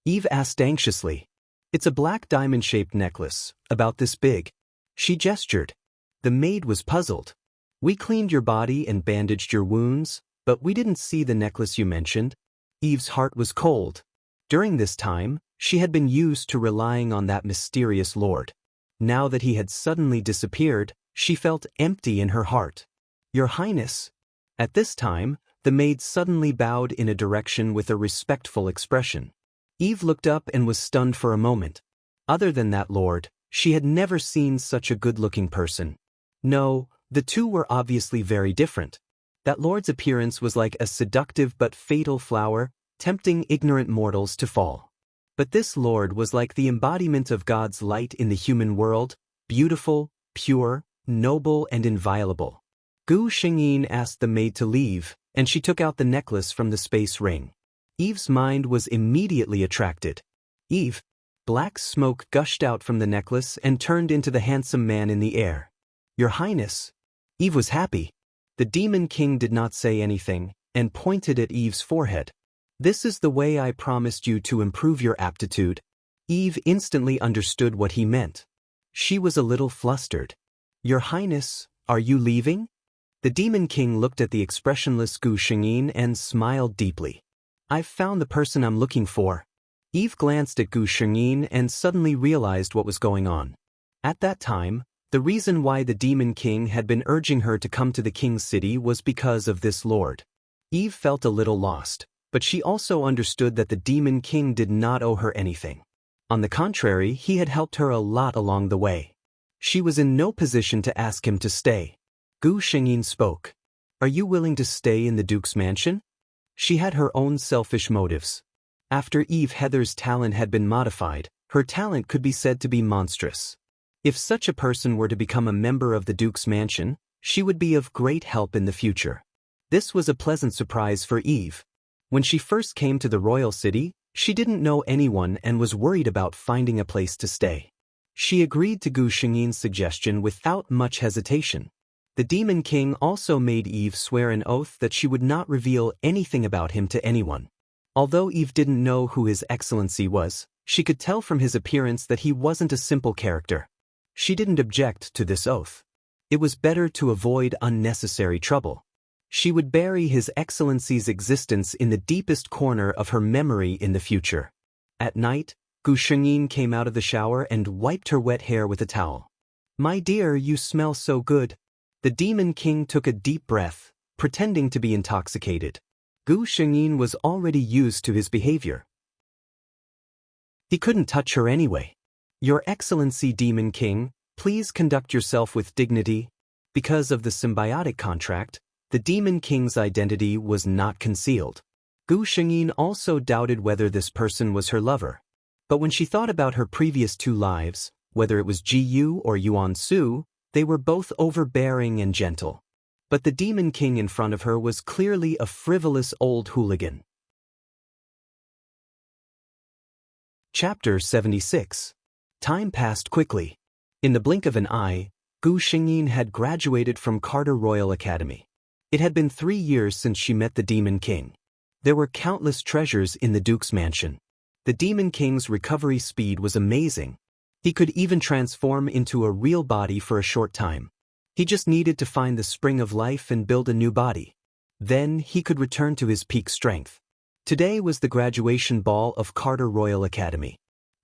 Eve asked anxiously. It's a black diamond-shaped necklace, about this big. She gestured. The maid was puzzled. We cleaned your body and bandaged your wounds, but we didn't see the necklace you mentioned. Eve's heart was cold. During this time, she had been used to relying on that mysterious lord. Now that he had suddenly disappeared, she felt empty in her heart. Your Highness. At this time, the maid suddenly bowed in a direction with a respectful expression. Eve looked up and was stunned for a moment. Other than that lord, she had never seen such a good-looking person. No, the two were obviously very different. That lord's appearance was like a seductive but fatal flower, tempting ignorant mortals to fall. But this lord was like the embodiment of God's light in the human world, beautiful, pure, noble and inviolable. Gu Shengyin asked the maid to leave, and she took out the necklace from the space ring. Eve's mind was immediately attracted. Eve. Black smoke gushed out from the necklace and turned into the handsome man in the air. Your Highness. Eve was happy. The Demon King did not say anything, and pointed at Eve's forehead. This is the way I promised you to improve your aptitude. Eve instantly understood what he meant. She was a little flustered. Your Highness, are you leaving? The Demon King looked at the expressionless Gu Shengyin and smiled deeply. I've found the person I'm looking for. Eve glanced at Gu Shengyin and suddenly realized what was going on. At that time, the reason why the Demon King had been urging her to come to the king's city was because of this lord. Eve felt a little lost, but she also understood that the Demon King did not owe her anything. On the contrary, he had helped her a lot along the way. She was in no position to ask him to stay. Gu Shengyin spoke. Are you willing to stay in the Duke's mansion? She had her own selfish motives. After Eve Heather's talent had been modified, her talent could be said to be monstrous. If such a person were to become a member of the Duke's mansion, she would be of great help in the future. This was a pleasant surprise for Eve. When she first came to the royal city, she didn't know anyone and was worried about finding a place to stay. She agreed to Gu Shengyin's suggestion without much hesitation. The Demon King also made Eve swear an oath that she would not reveal anything about him to anyone. Although Eve didn't know who His Excellency was, she could tell from his appearance that he wasn't a simple character. She didn't object to this oath. It was better to avoid unnecessary trouble. She would bury His Excellency's existence in the deepest corner of her memory in the future. At night, Gu Shengyin came out of the shower and wiped her wet hair with a towel. My dear, you smell so good. The Demon King took a deep breath, pretending to be intoxicated. Gu Shengyin was already used to his behavior. He couldn't touch her anyway. Your Excellency Demon King, please conduct yourself with dignity. Because of the symbiotic contract, the Demon King's identity was not concealed. Gu Shengyin also doubted whether this person was her lover. But when she thought about her previous two lives, whether it was Ji Yu or Yuan Su, they were both overbearing and gentle. But the Demon King in front of her was clearly a frivolous old hooligan. Chapter 76. Time passed quickly. In the blink of an eye, Gu Shengyin had graduated from Carter Royal Academy. It had been 3 years since she met the Demon King. There were countless treasures in the Duke's mansion. The Demon King's recovery speed was amazing. He could even transform into a real body for a short time. He just needed to find the spring of life and build a new body. Then he could return to his peak strength. Today was the graduation ball of Carter Royal Academy.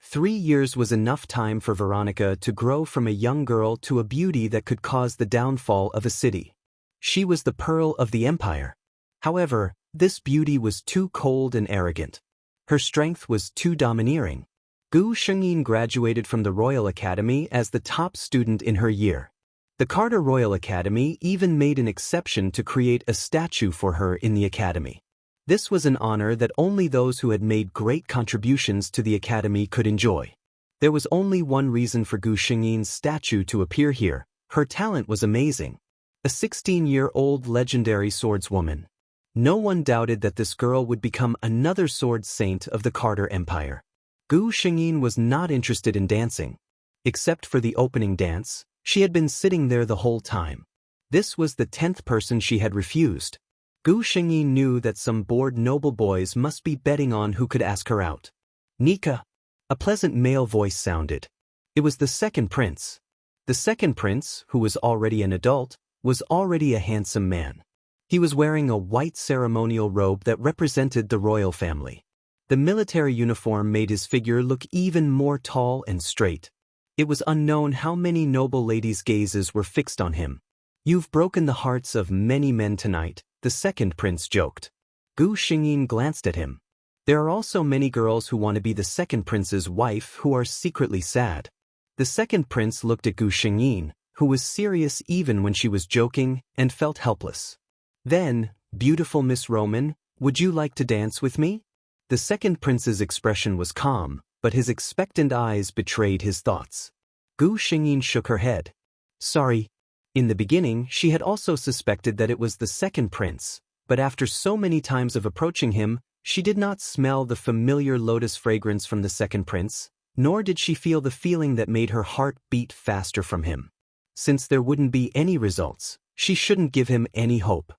3 years was enough time for Veronica to grow from a young girl to a beauty that could cause the downfall of a city. She was the pearl of the empire. However, this beauty was too cold and arrogant. Her strength was too domineering. Gu Shengyin graduated from the Royal Academy as the top student in her year. The Carter Royal Academy even made an exception to create a statue for her in the academy. This was an honor that only those who had made great contributions to the academy could enjoy. There was only one reason for Gu Shengyin's statue to appear here: her talent was amazing. A 16-year-old legendary swordswoman. No one doubted that this girl would become another sword saint of the Carter Empire. Gu Shengyin was not interested in dancing. Except for the opening dance, she had been sitting there the whole time. This was the 10th person she had refused. Gu Shengyin knew that some bored noble boys must be betting on who could ask her out. Nika. A pleasant male voice sounded. It was the second prince. The second prince, who was already an adult, was already a handsome man. He was wearing a white ceremonial robe that represented the royal family. The military uniform made his figure look even more tall and straight. It was unknown how many noble ladies' gazes were fixed on him. "You've broken the hearts of many men tonight," the second prince joked. Gu Shengyin glanced at him. There are also many girls who want to be the second prince's wife who are secretly sad. The second prince looked at Gu Shengyin, who was serious even when she was joking, and felt helpless. Then, "Beautiful Miss Roman, would you like to dance with me?" The second prince's expression was calm, but his expectant eyes betrayed his thoughts. Gu Shengyin shook her head. "Sorry." In the beginning, she had also suspected that it was the second prince, but after so many times of approaching him, she did not smell the familiar lotus fragrance from the second prince, nor did she feel the feeling that made her heart beat faster from him. Since there wouldn't be any results, she shouldn't give him any hope.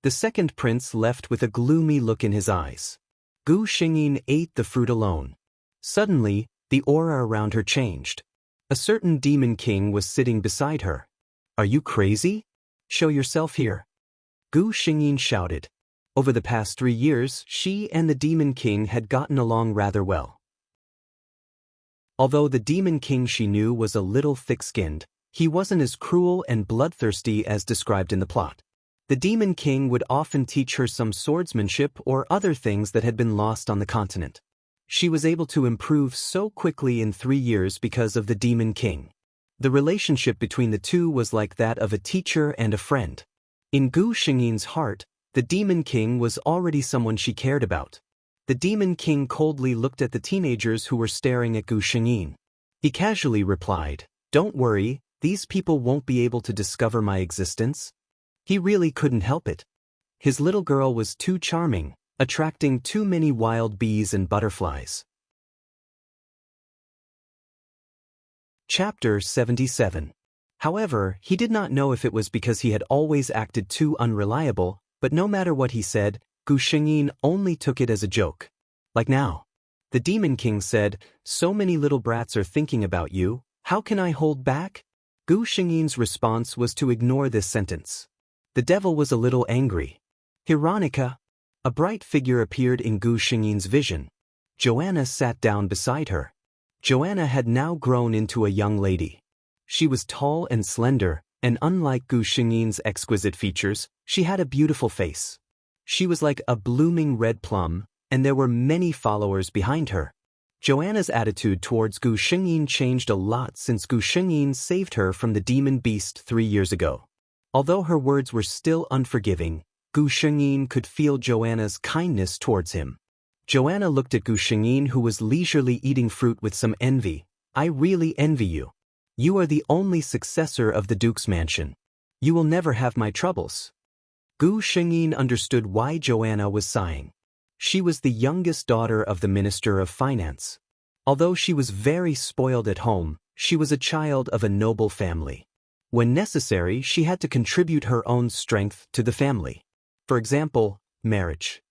The second prince left with a gloomy look in his eyes. Gu Shengyin ate the fruit alone. Suddenly, the aura around her changed. A certain demon king was sitting beside her. "Are you crazy? Show yourself here." Gu Shengyin shouted. Over the past 3 years, she and the demon king had gotten along rather well. Although the demon king she knew was a little thick-skinned, he wasn't as cruel and bloodthirsty as described in the plot. The demon king would often teach her some swordsmanship or other things that had been lost on the continent. She was able to improve so quickly in 3 years because of the demon king. The relationship between the two was like that of a teacher and a friend. In Gu Shengyin's heart, the demon king was already someone she cared about. The demon king coldly looked at the teenagers who were staring at Gu Shengyin. He casually replied, "Don't worry, these people won't be able to discover my existence." He really couldn't help it. His little girl was too charming, attracting too many wild bees and butterflies. Chapter 77. However, he did not know if it was because he had always acted too unreliable, but no matter what he said, Gu Shengyin only took it as a joke. Like now. The demon king said, "So many little brats are thinking about you, how can I hold back?" Gu Shengyin's response was to ignore this sentence. The devil was a little angry. "Heroine." A bright figure appeared in Gu Shengyin's vision. Joanna sat down beside her. Joanna had now grown into a young lady. She was tall and slender, and unlike Gu Shengyin's exquisite features, she had a beautiful face. She was like a blooming red plum, and there were many followers behind her. Joanna's attitude towards Gu Shengyin changed a lot since Gu Shengyin saved her from the demon beast 3 years ago. Although her words were still unforgiving, Gu Shengyin could feel Joanna's kindness towards him. Joanna looked at Gu Shengyin, who was leisurely eating fruit, with some envy. "I really envy you. You are the only successor of the Duke's mansion. You will never have my troubles." Gu Shengyin understood why Joanna was sighing. She was the youngest daughter of the Minister of Finance. Although she was very spoiled at home, she was a child of a noble family. When necessary, she had to contribute her own strength to the family. For example, marriage.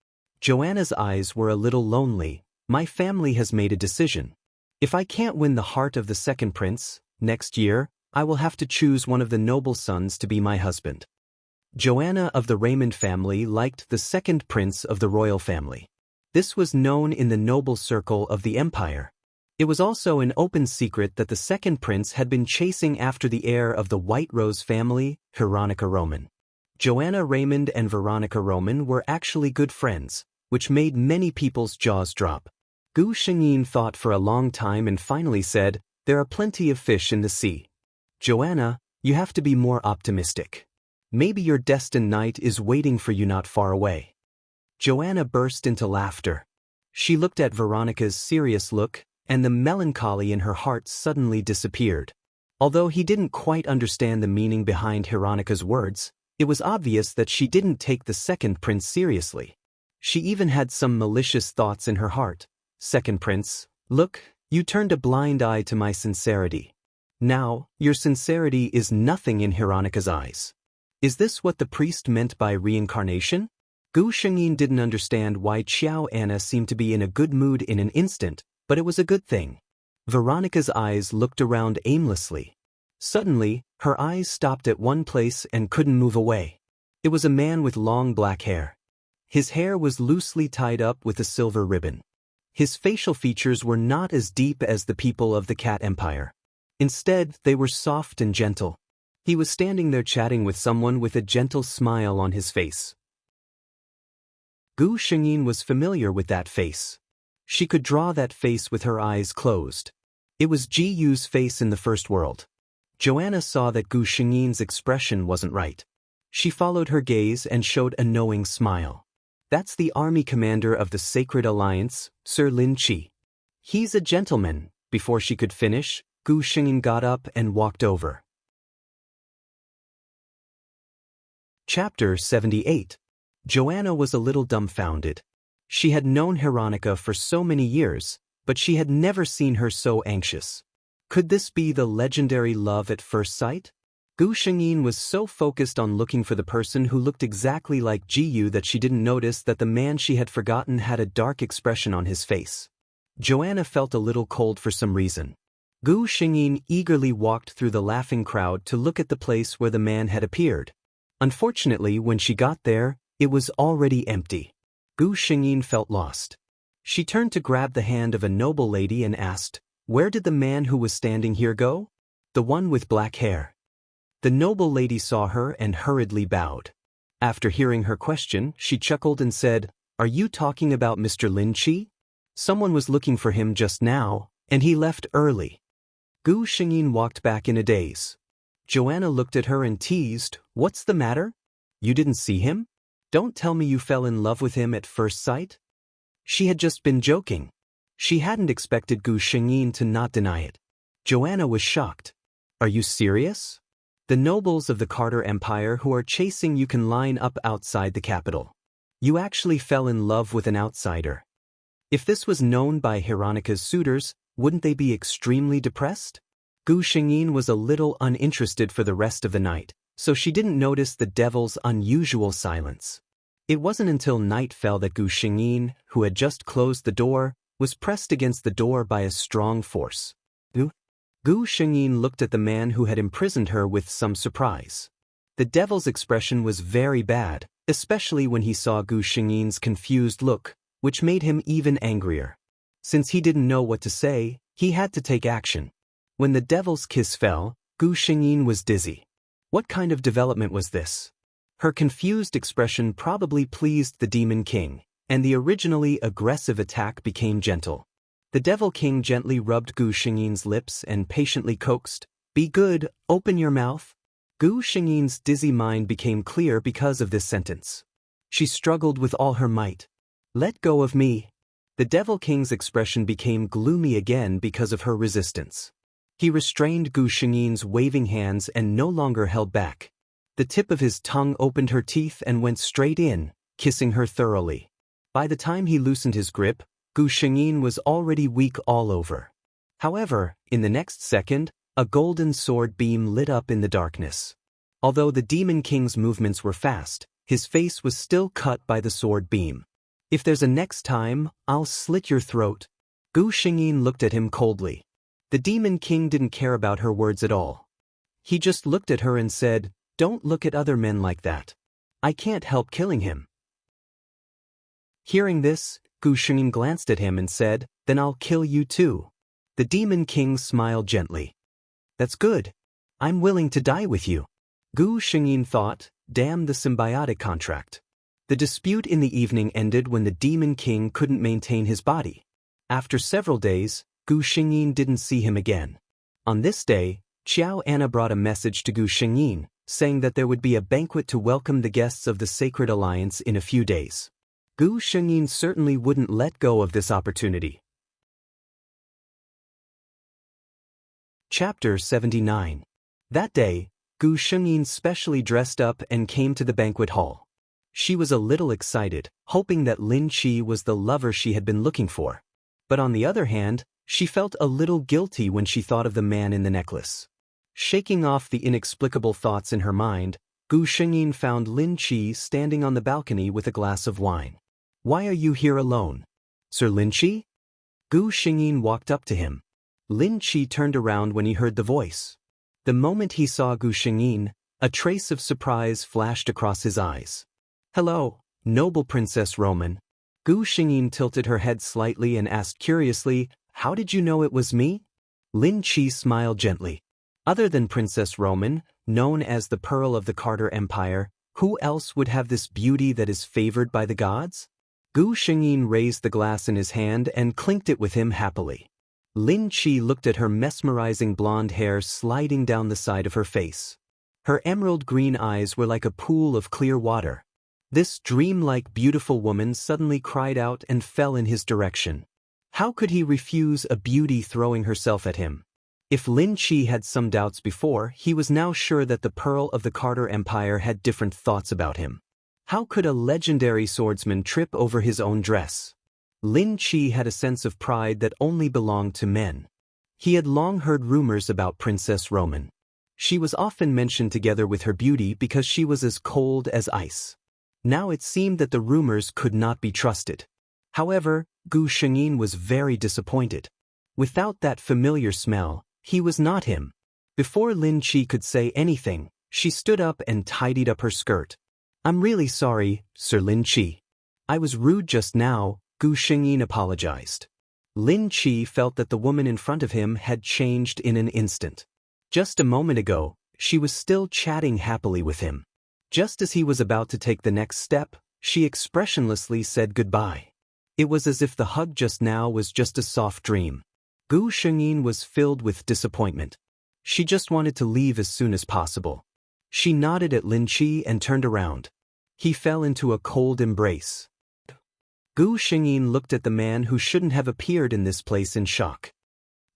Joanna's eyes were a little lonely. "My family has made a decision. If I can't win the heart of the second prince, next year, I will have to choose one of the noble sons to be my husband." Joanna of the Raymond family liked the second prince of the royal family. This was known in the noble circle of the empire. It was also an open secret that the second prince had been chasing after the heir of the White Rose family, Heroine Roman. Joanna Raymond and Veronica Roman were actually good friends, which made many people's jaws drop. Gu Shengyin thought for a long time and finally said, "There are plenty of fish in the sea. Joanna, you have to be more optimistic. Maybe your destined knight is waiting for you not far away." Joanna burst into laughter. She looked at Veronica's serious look, and the melancholy in her heart suddenly disappeared. Although he didn't quite understand the meaning behind Veronica's words, it was obvious that she didn't take the second prince seriously. She even had some malicious thoughts in her heart. "Second prince, look, you turned a blind eye to my sincerity. Now, your sincerity is nothing in Veronica's eyes. Is this what the priest meant by reincarnation?" Gu Shengyin didn't understand why Qiao Anna seemed to be in a good mood in an instant, but it was a good thing. Veronica's eyes looked around aimlessly. Suddenly, her eyes stopped at one place and couldn't move away. It was a man with long black hair. His hair was loosely tied up with a silver ribbon. His facial features were not as deep as the people of the Cat Empire. Instead, they were soft and gentle. He was standing there chatting with someone with a gentle smile on his face. Gu Shengyin was familiar with that face. She could draw that face with her eyes closed. It was Ji Yu's face in the first world. Joanna saw that Gu Shengyin's expression wasn't right. She followed her gaze and showed a knowing smile. "That's the army commander of the Sacred Alliance, Sir Lin Qi. He's a gentleman." Before she could finish, Gu Shengyin got up and walked over. Chapter 78. Joanna was a little dumbfounded. She had known Veronica for so many years, but she had never seen her so anxious. Could this be the legendary love at first sight? Gu Shengyin was so focused on looking for the person who looked exactly like Ji Yu that she didn't notice that the man she had forgotten had a dark expression on his face. Joanna felt a little cold for some reason. Gu Shengyin eagerly walked through the laughing crowd to look at the place where the man had appeared. Unfortunately, when she got there, it was already empty. Gu Shengyin felt lost. She turned to grab the hand of a noble lady and asked, "Where did the man who was standing here go?" "The one with black hair." The noble lady saw her and hurriedly bowed. After hearing her question, she chuckled and said, "Are you talking about Mr. Lin Qi? Someone was looking for him just now, and he left early." Gu Shengyin walked back in a daze. Joanna looked at her and teased, "What's the matter? You didn't see him? Don't tell me you fell in love with him at first sight?" She had just been joking. She hadn't expected Gu Shengyin to not deny it. Joanna was shocked. "Are you serious? The nobles of the Carter Empire who are chasing you can line up outside the capital. You actually fell in love with an outsider. If this was known by Veronica's suitors, wouldn't they be extremely depressed?" Gu Shengyin was a little uninterested for the rest of the night, so she didn't notice the devil's unusual silence. It wasn't until night fell that Gu Shengyin, who had just closed the door, was pressed against the door by a strong force. Gu Shengyin looked at the man who had imprisoned her with some surprise. The devil's expression was very bad, especially when he saw Gu Shengyin's confused look, which made him even angrier. Since he didn't know what to say, he had to take action. When the devil's kiss fell, Gu Shengyin was dizzy. What kind of development was this? Her confused expression probably pleased the Demon King, and the originally aggressive attack became gentle. The Devil King gently rubbed Gu Shengyin's lips and patiently coaxed, "Be good, open your mouth." Gu Shengyin's dizzy mind became clear because of this sentence. She struggled with all her might. "Let go of me." The Devil King's expression became gloomy again because of her resistance. He restrained Gu Shengyin's waving hands and no longer held back. The tip of his tongue opened her teeth and went straight in, kissing her thoroughly. By the time he loosened his grip, Gu Shengyin was already weak all over. However, in the next second, a golden sword beam lit up in the darkness. Although the Demon King's movements were fast, his face was still cut by the sword beam. "If there's a next time, I'll slit your throat." Gu Shengyin looked at him coldly. The Demon King didn't care about her words at all. He just looked at her and said, "Don't look at other men like that. I can't help killing him." Hearing this, Gu Shengyin glanced at him and said, "Then I'll kill you too." The Demon King smiled gently. "That's good. I'm willing to die with you." Gu Shengyin thought, damn the symbiotic contract. The dispute in the evening ended when the Demon King couldn't maintain his body. After several days, Gu Xingyin didn't see him again. On this day, Qiao Anna brought a message to Gu Xingyin, saying that there would be a banquet to welcome the guests of the Sacred Alliance in a few days. Gu Xingyin certainly wouldn't let go of this opportunity. Chapter 79. That day, Gu Xingyin specially dressed up and came to the banquet hall. She was a little excited, hoping that Lin Qi was the lover she had been looking for. But on the other hand, she felt a little guilty when she thought of the man in the necklace. Shaking off the inexplicable thoughts in her mind, Gu Xingyin found Lin Qi standing on the balcony with a glass of wine. "Why are you here alone? Sir Lin Qi?" Gu Xingyin walked up to him. Lin Qi turned around when he heard the voice. The moment he saw Gu Xingyin, a trace of surprise flashed across his eyes. "Hello, noble Princess Roman." Gu Xingyin tilted her head slightly and asked curiously, "How did you know it was me?" Lin Qi smiled gently. "Other than Princess Roman, known as the Pearl of the Carter Empire, who else would have this beauty that is favored by the gods?" Gu Xingyin raised the glass in his hand and clinked it with him happily. Lin Qi looked at her mesmerizing blonde hair sliding down the side of her face. Her emerald green eyes were like a pool of clear water. This dreamlike beautiful woman suddenly cried out and fell in his direction. How could he refuse a beauty throwing herself at him? If Lin Qi had some doubts before, he was now sure that the Pearl of the Carter Empire had different thoughts about him. How could a legendary swordsman trip over his own dress? Lin Qi had a sense of pride that only belonged to men. He had long heard rumors about Princess Roman. She was often mentioned together with her beauty because she was as cold as ice. Now it seemed that the rumors could not be trusted. However, Gu Xingyin was very disappointed. Without that familiar smell, he was not him. Before Lin Qi could say anything, she stood up and tidied up her skirt. "I'm really sorry, Sir Lin Qi. I was rude just now," Gu Xingyin apologized. Lin Qi felt that the woman in front of him had changed in an instant. Just a moment ago, she was still chatting happily with him. Just as he was about to take the next step, she expressionlessly said goodbye. It was as if the hug just now was just a soft dream. Gu Xingyin was filled with disappointment. She just wanted to leave as soon as possible. She nodded at Lin Qi and turned around. He fell into a cold embrace. Gu Xingyin looked at the man who shouldn't have appeared in this place in shock.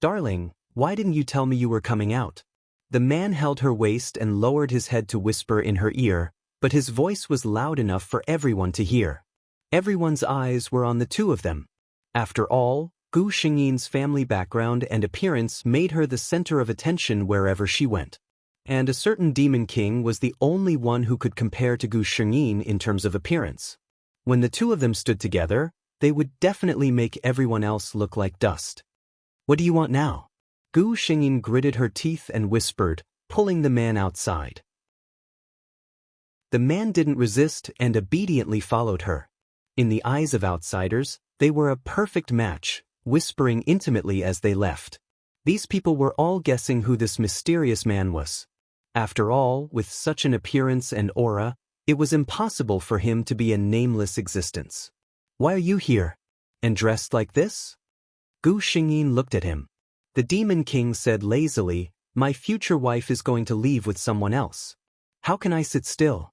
"Darling, why didn't you tell me you were coming out?" The man held her waist and lowered his head to whisper in her ear, but his voice was loud enough for everyone to hear. Everyone's eyes were on the two of them. After all, Gu Xingyin's family background and appearance made her the center of attention wherever she went. And a certain Demon King was the only one who could compare to Gu Xingyin in terms of appearance. When the two of them stood together, they would definitely make everyone else look like dust. "What do you want now?" Gu Xingyin gritted her teeth and whispered, pulling the man outside. The man didn't resist and obediently followed her. In the eyes of outsiders, they were a perfect match, whispering intimately as they left. These people were all guessing who this mysterious man was. After all, with such an appearance and aura, it was impossible for him to be a nameless existence. "Why are you here? And dressed like this?" Gu Xingyin looked at him. The Demon King said lazily, "My future wife is going to leave with someone else. How can I sit still?"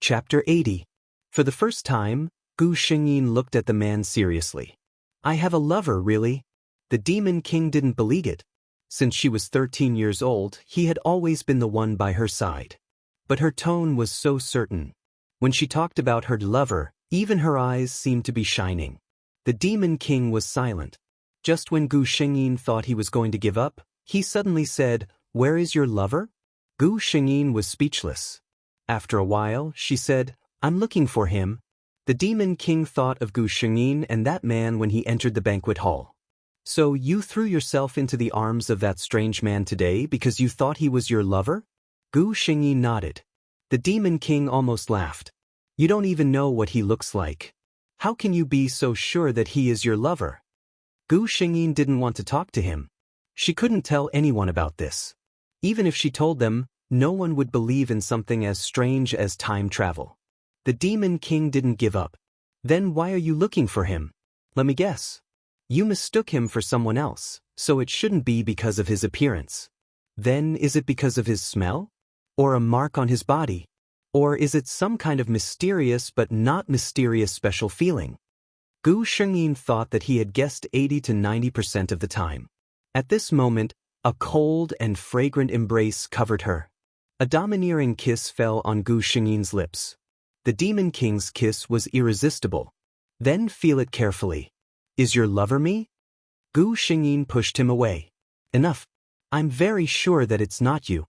Chapter 80. For the first time, Gu Xingyin looked at the man seriously. "I have a lover, really?" The Demon King didn't believe it. Since she was 13 years old, he had always been the one by her side. But her tone was so certain. When she talked about her lover, even her eyes seemed to be shining. The Demon King was silent. Just when Gu Xingyin thought he was going to give up, he suddenly said, "Where is your lover?" Gu Xingyin was speechless. After a while, she said, "I'm looking for him." The Demon King thought of Gu Xingyin and that man when he entered the banquet hall. "So you threw yourself into the arms of that strange man today because you thought he was your lover?" Gu Xingyin nodded. The Demon King almost laughed. "You don't even know what he looks like. How can you be so sure that he is your lover?" Gu Xingyin didn't want to talk to him. She couldn't tell anyone about this. Even if she told them, no one would believe in something as strange as time travel. The Demon King didn't give up. Then why are you looking for him? Let me guess. You mistook him for someone else, so it shouldn't be because of his appearance. Then is it because of his smell? Or a mark on his body? Or is it some kind of mysterious but not mysterious special feeling? Gu Shengyin thought that he had guessed 80 to 90% of the time. At this moment, a cold and fragrant embrace covered her. A domineering kiss fell on Gu Shengyin's lips. The Demon King's kiss was irresistible. Then feel it carefully. Is your lover me? Gu Shengyin pushed him away. Enough. I'm very sure that it's not you.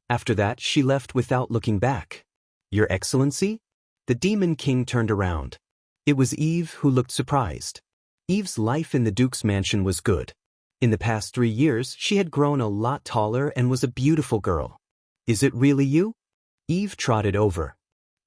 After that, she left without looking back. Your Excellency? The Demon King turned around. It was Eve who looked surprised. Eve's life in the Duke's mansion was good. In the past 3 years, she had grown a lot taller and was a beautiful girl. Is it really you? Eve trotted over.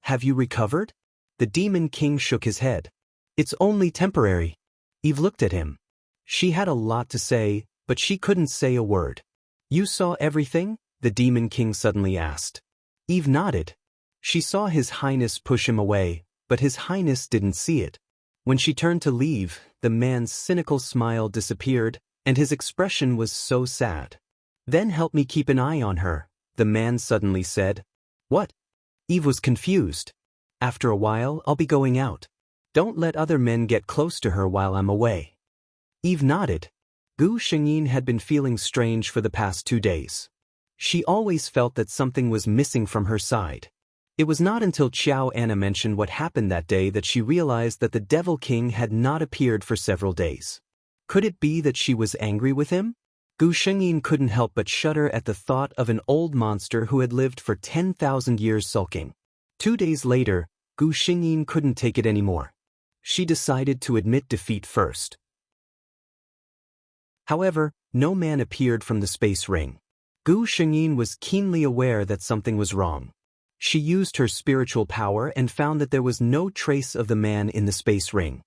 Have you recovered? The Demon King shook his head. It's only temporary. Eve looked at him. She had a lot to say, but she couldn't say a word. You saw everything? The Demon King suddenly asked. Eve nodded. She saw His Highness push him away, but His Highness didn't see it. When she turned to leave, the man's cynical smile disappeared, and his expression was so sad. Then help me keep an eye on her, the man suddenly said. What? Eve was confused. After a while, I'll be going out. Don't let other men get close to her while I'm away. Eve nodded. Gu Shengyin had been feeling strange for the past 2 days. She always felt that something was missing from her side. It was not until Qiao Anna mentioned what happened that day that she realized that the Devil King had not appeared for several days. Could it be that she was angry with him? Gu Shengyin couldn't help but shudder at the thought of an old monster who had lived for 10,000 years sulking. 2 days later, Gu Shengyin couldn't take it anymore. She decided to admit defeat first. However, no man appeared from the space ring. Gu Shengyin was keenly aware that something was wrong. She used her spiritual power and found that there was no trace of the man in the space ring.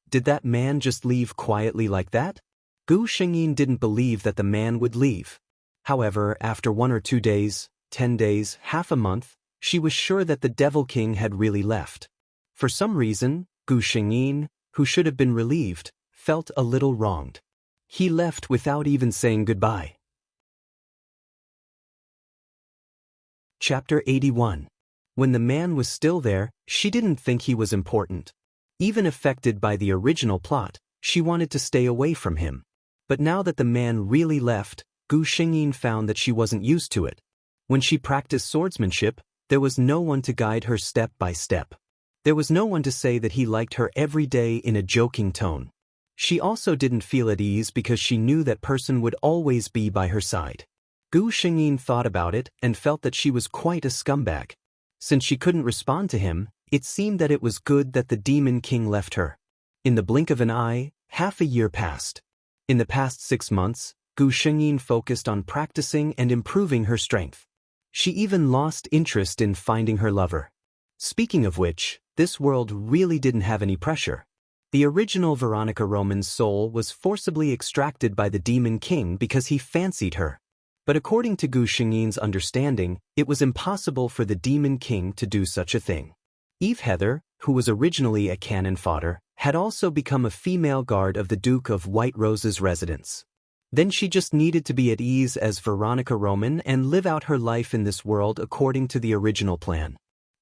Did that man just leave quietly like that? Gu Shengyin didn't believe that the man would leave. However, after 1 or 2 days, 10 days, half a month, she was sure that the Devil King had really left. For some reason, Gu Shengyin, who should have been relieved, felt a little wronged. He left without even saying goodbye. Chapter 81. When the man was still there, she didn't think he was important. Even affected by the original plot, she wanted to stay away from him. But now that the man really left, Gu Shengyin found that she wasn't used to it. When she practiced swordsmanship, there was no one to guide her step by step. There was no one to say that he liked her every day in a joking tone. She also didn't feel at ease because she knew that person would always be by her side. Gu Shengyin thought about it and felt that she was quite a scumbag. Since she couldn't respond to him, it seemed that it was good that the Demon King left her. In the blink of an eye, half a year passed. In the past 6 months, Gu Shengyin focused on practicing and improving her strength. She even lost interest in finding her lover. Speaking of which, this world really didn't have any pressure. The original Veronica Roman's soul was forcibly extracted by the Demon King because he fancied her. But according to Gu Shengyin's understanding, it was impossible for the Demon King to do such a thing. Eve Heather, who was originally a cannon fodder, had also become a female guard of the Duke of White Rose's residence. Then she just needed to be at ease as Veronica Roman and live out her life in this world according to the original plan.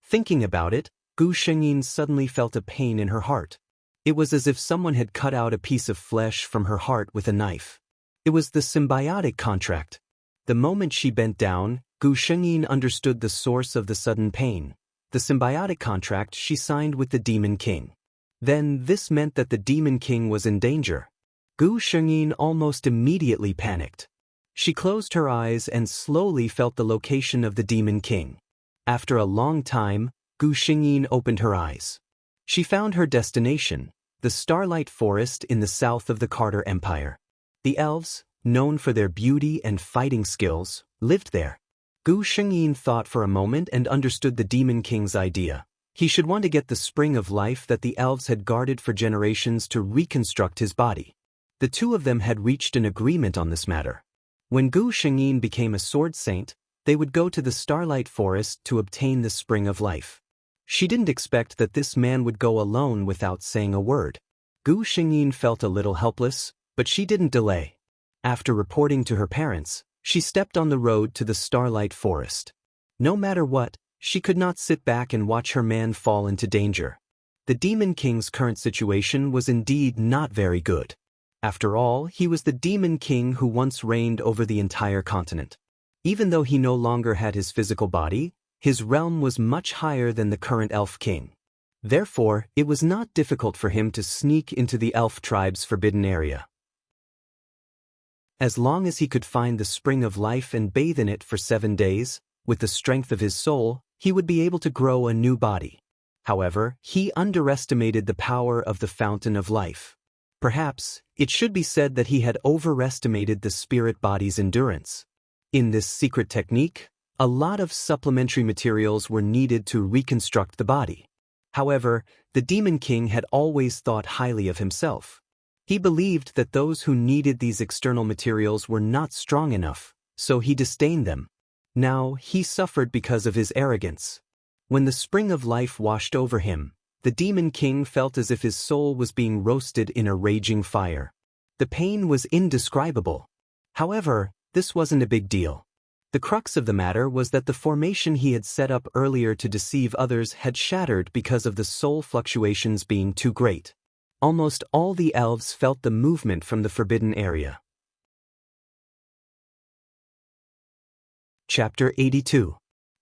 Thinking about it, Gu Shengyin suddenly felt a pain in her heart. It was as if someone had cut out a piece of flesh from her heart with a knife. It was the symbiotic contract. The moment she bent down, Gu Shengyin understood the source of the sudden pain. The symbiotic contract she signed with the Demon King. Then this meant that the Demon King was in danger. Gu Shengyin almost immediately panicked. She closed her eyes and slowly felt the location of the Demon King. After a long time, Gu Shengyin opened her eyes. She found her destination, the Starlight Forest in the south of the Carter Empire. The elves, known for their beauty and fighting skills, lived there. Gu Shengyin thought for a moment and understood the Demon King's idea. He should want to get the spring of life that the elves had guarded for generations to reconstruct his body. The two of them had reached an agreement on this matter. When Gu Shengyin became a sword saint, they would go to the Starlight Forest to obtain the Spring of Life. She didn't expect that this man would go alone without saying a word. Gu Shengyin felt a little helpless, but she didn't delay. After reporting to her parents, she stepped on the road to the Starlight Forest. No matter what, she could not sit back and watch her man fall into danger. The Demon King's current situation was indeed not very good. After all, he was the Demon King who once reigned over the entire continent. Even though he no longer had his physical body, his realm was much higher than the current Elf King. Therefore, it was not difficult for him to sneak into the Elf tribe's forbidden area. As long as he could find the Spring of Life and bathe in it for 7 days, with the strength of his soul, he would be able to grow a new body. However, he underestimated the power of the Fountain of Life. Perhaps, it should be said that he had overestimated the spirit body's endurance. In this secret technique, a lot of supplementary materials were needed to reconstruct the body. However, the Demon King had always thought highly of himself. He believed that those who needed these external materials were not strong enough, so he disdained them. Now, he suffered because of his arrogance. When the Spring of Life washed over him, the Demon King felt as if his soul was being roasted in a raging fire. The pain was indescribable. However, this wasn't a big deal. The crux of the matter was that the formation he had set up earlier to deceive others had shattered because of the soul fluctuations being too great. Almost all the elves felt the movement from the forbidden area. Chapter 82.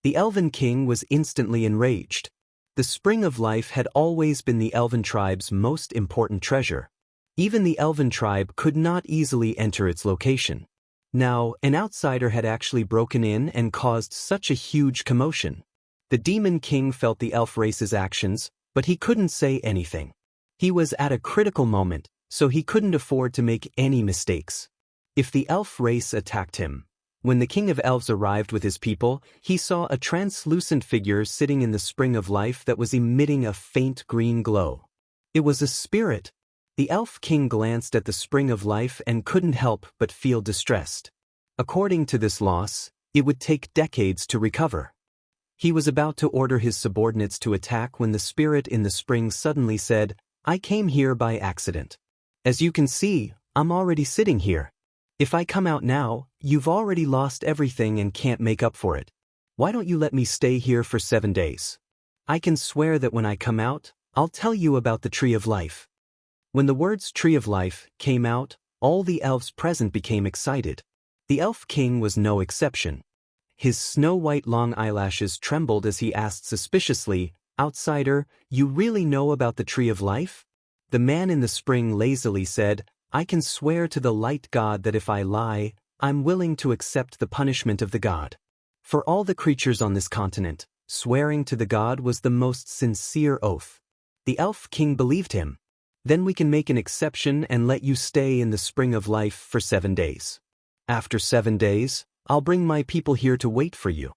The Elven King was instantly enraged. The Spring of Life had always been the Elven tribe's most important treasure. Even the Elven tribe could not easily enter its location. Now, an outsider had actually broken in and caused such a huge commotion. The Demon King felt the elf race's actions, but he couldn't say anything. He was at a critical moment, so he couldn't afford to make any mistakes. If the elf race attacked him, when the King of Elves arrived with his people, he saw a translucent figure sitting in the Spring of Life that was emitting a faint green glow. It was a spirit. The Elf King glanced at the Spring of Life and couldn't help but feel distressed. According to this loss, it would take decades to recover. He was about to order his subordinates to attack when the spirit in the spring suddenly said, "I came here by accident. As you can see, I'm already sitting here. If I come out now, you've already lost everything and can't make up for it. Why don't you let me stay here for 7 days? I can swear that when I come out, I'll tell you about the Tree of Life." When the words Tree of Life came out, all the elves present became excited. The Elf King was no exception. His snow-white long eyelashes trembled as he asked suspiciously, "Outsider, you really know about the Tree of Life?" The man in the spring lazily said, "I can swear to the light god that if I lie, I'm willing to accept the punishment of the god." For all the creatures on this continent, swearing to the god was the most sincere oath. The Elf King believed him. "Then we can make an exception and let you stay in the Spring of Life for 7 days. After 7 days, I'll bring my people here to wait for you."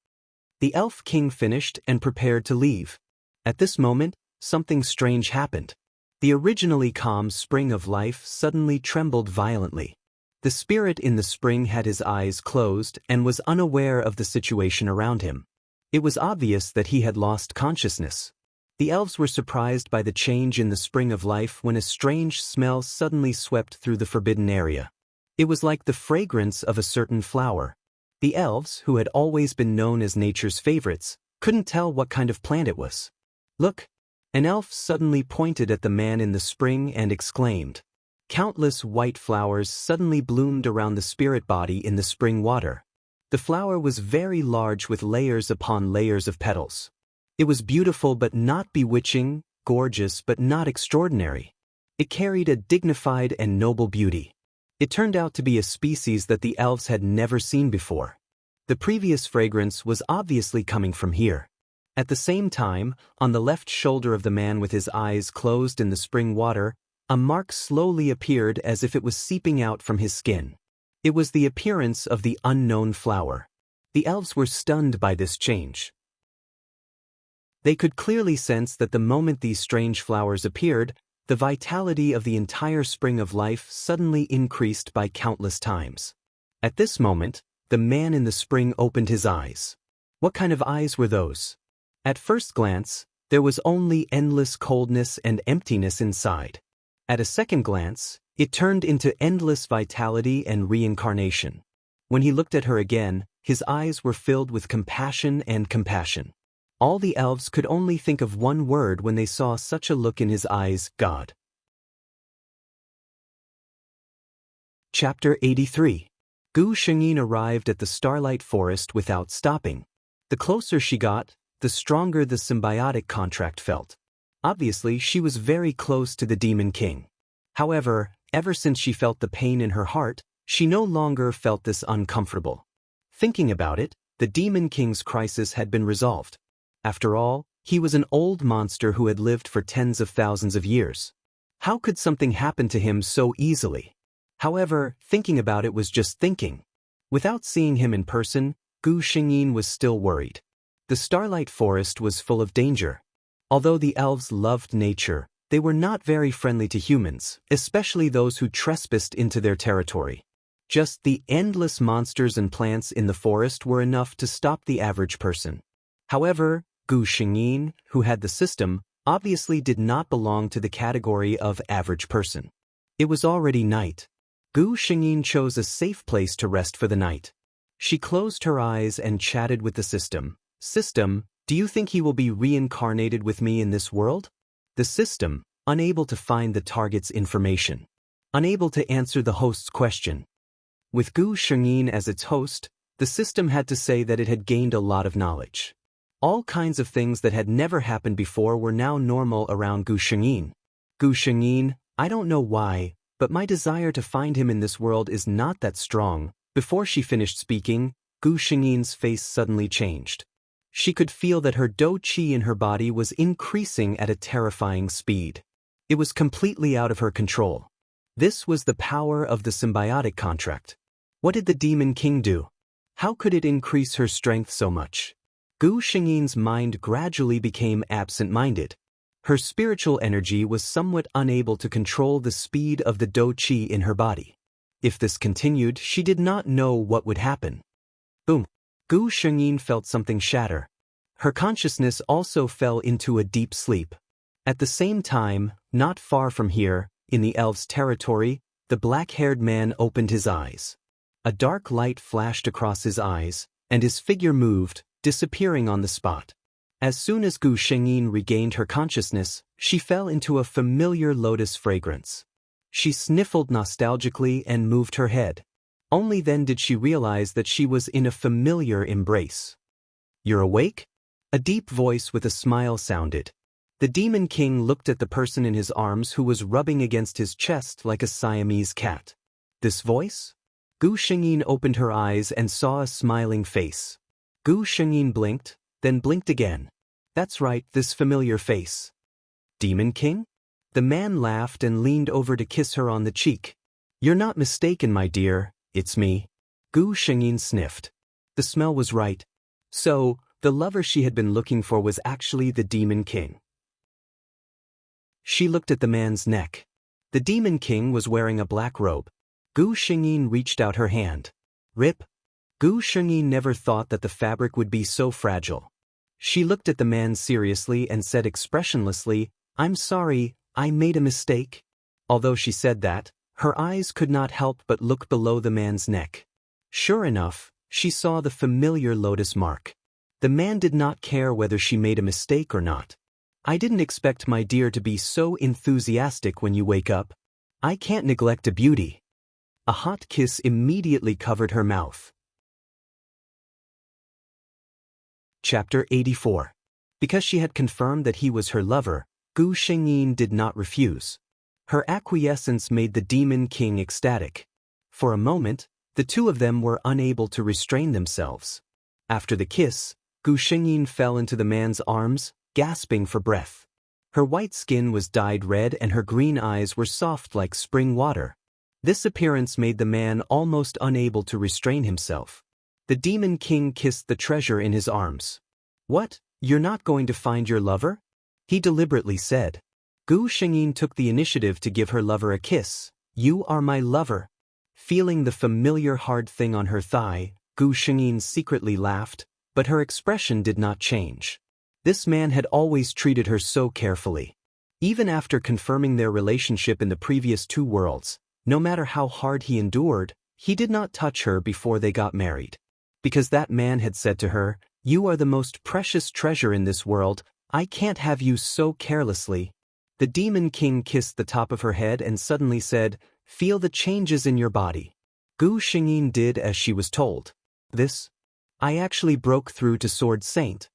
The Elf King finished and prepared to leave. At this moment, something strange happened. The originally calm Spring of Life suddenly trembled violently. The spirit in the spring had his eyes closed and was unaware of the situation around him. It was obvious that he had lost consciousness. The elves were surprised by the change in the Spring of Life when a strange smell suddenly swept through the forbidden area. It was like the fragrance of a certain flower. The elves, who had always been known as nature's favorites, couldn't tell what kind of plant it was. "Look!" An elf suddenly pointed at the man in the spring and exclaimed. Countless white flowers suddenly bloomed around the spirit body in the spring water. The flower was very large with layers upon layers of petals. It was beautiful but not bewitching, gorgeous but not extraordinary. It carried a dignified and noble beauty. It turned out to be a species that the elves had never seen before. The previous fragrance was obviously coming from here. At the same time, on the left shoulder of the man with his eyes closed in the spring water, a mark slowly appeared as if it was seeping out from his skin. It was the appearance of the unknown flower. The elves were stunned by this change. They could clearly sense that the moment these strange flowers appeared, the vitality of the entire Spring of Life suddenly increased by countless times. At this moment, the man in the spring opened his eyes. What kind of eyes were those? At first glance, there was only endless coldness and emptiness inside. At a second glance, it turned into endless vitality and reincarnation. When he looked at her again, his eyes were filled with compassion and compassion. All the elves could only think of one word when they saw such a look in his eyes: God. Chapter 83. Gu Shengyin arrived at the Starlight Forest without stopping. The closer she got, the stronger the symbiotic contract felt. Obviously, she was very close to the Demon King. However, ever since she felt the pain in her heart, she no longer felt this uncomfortable. Thinking about it, the Demon King's crisis had been resolved. After all, he was an old monster who had lived for tens of thousands of years. How could something happen to him so easily? However, thinking about it was just thinking. Without seeing him in person, Gu Shengyin was still worried. The Starlight Forest was full of danger. Although the elves loved nature, they were not very friendly to humans, especially those who trespassed into their territory. Just the endless monsters and plants in the forest were enough to stop the average person. However, Gu Shengyin, who had the system, obviously did not belong to the category of average person. It was already night. Gu Shengyin chose a safe place to rest for the night. She closed her eyes and chatted with the system. System, do you think he will be reincarnated with me in this world? The system, unable to find the target's information. Unable to answer the host's question. With Gu Shengyin as its host, the system had to say that it had gained a lot of knowledge. All kinds of things that had never happened before were now normal around Gu Shengyin. Gu Shengyin, I don't know why, but my desire to find him in this world is not that strong. Before she finished speaking, Gu Shengyin's face suddenly changed. She could feel that her dou qi in her body was increasing at a terrifying speed. It was completely out of her control. This was the power of the symbiotic contract. What did the Demon King do? How could it increase her strength so much? Gu Shengyin's mind gradually became absent-minded. Her spiritual energy was somewhat unable to control the speed of the dou qi in her body. If this continued, she did not know what would happen. Boom! Gu Shengyin felt something shatter. Her consciousness also fell into a deep sleep. At the same time, not far from here, in the elves' territory, the black-haired man opened his eyes. A dark light flashed across his eyes, and his figure moved, disappearing on the spot. As soon as Gu Shengyin regained her consciousness, she fell into a familiar lotus fragrance. She sniffled nostalgically and moved her head. Only then did she realize that she was in a familiar embrace. You're awake? A deep voice with a smile sounded. The Demon King looked at the person in his arms who was rubbing against his chest like a Siamese cat. This voice? Gu Shengyin opened her eyes and saw a smiling face. Gu Shengyin blinked, then blinked again. That's right, this familiar face. Demon King? The man laughed and leaned over to kiss her on the cheek. You're not mistaken, my dear, it's me. Gu Shengyin sniffed. The smell was right. So, the lover she had been looking for was actually the Demon King. She looked at the man's neck. The Demon King was wearing a black robe. Gu Shengyin reached out her hand. Rip. Gu Shengyin never thought that the fabric would be so fragile. She looked at the man seriously and said expressionlessly, I'm sorry, I made a mistake. Although she said that, her eyes could not help but look below the man's neck. Sure enough, she saw the familiar lotus mark. The man did not care whether she made a mistake or not. I didn't expect my dear to be so enthusiastic when you wake up. I can't neglect a beauty. A hot kiss immediately covered her mouth. Chapter 84. Because she had confirmed that he was her lover, Gu Shengyin did not refuse. Her acquiescence made the Demon King ecstatic. For a moment, the two of them were unable to restrain themselves. After the kiss, Gu Shengyin fell into the man's arms, gasping for breath. Her white skin was dyed red and her green eyes were soft like spring water. This appearance made the man almost unable to restrain himself. The Demon King kissed the treasure in his arms. What, you're not going to find your lover? He deliberately said. Gu Shengyin took the initiative to give her lover a kiss. You are my lover. Feeling the familiar hard thing on her thigh, Gu Shengyin secretly laughed, but her expression did not change. This man had always treated her so carefully. Even after confirming their relationship in the previous 2 worlds, no matter how hard he endured, he did not touch her before they got married. Because that man had said to her, "You are the most precious treasure in this world, I can't have you so carelessly." The Demon King kissed the top of her head and suddenly said, "Feel the changes in your body." Gu Shengyin did as she was told. "This? I actually broke through to Sword Saint."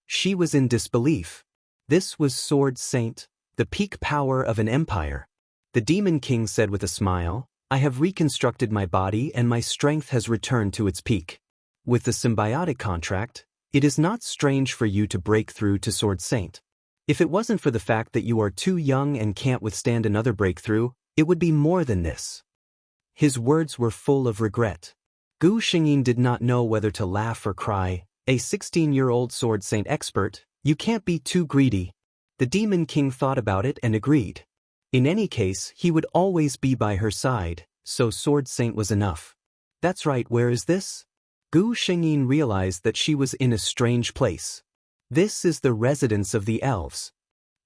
She was in disbelief. This was Sword Saint, the peak power of an empire. The Demon King said with a smile, "I have reconstructed my body and my strength has returned to its peak. With the symbiotic contract, it is not strange for you to break through to Sword Saint. If it wasn't for the fact that you are too young and can't withstand another breakthrough, it would be more than this." His words were full of regret. Gu Shengyin did not know whether to laugh or cry. A 16-year-old Sword Saint expert, you can't be too greedy. The Demon King thought about it and agreed. In any case, he would always be by her side, so Sword Saint was enough. That's right, where is this? Gu Shengyin realized that she was in a strange place. This is the residence of the elves.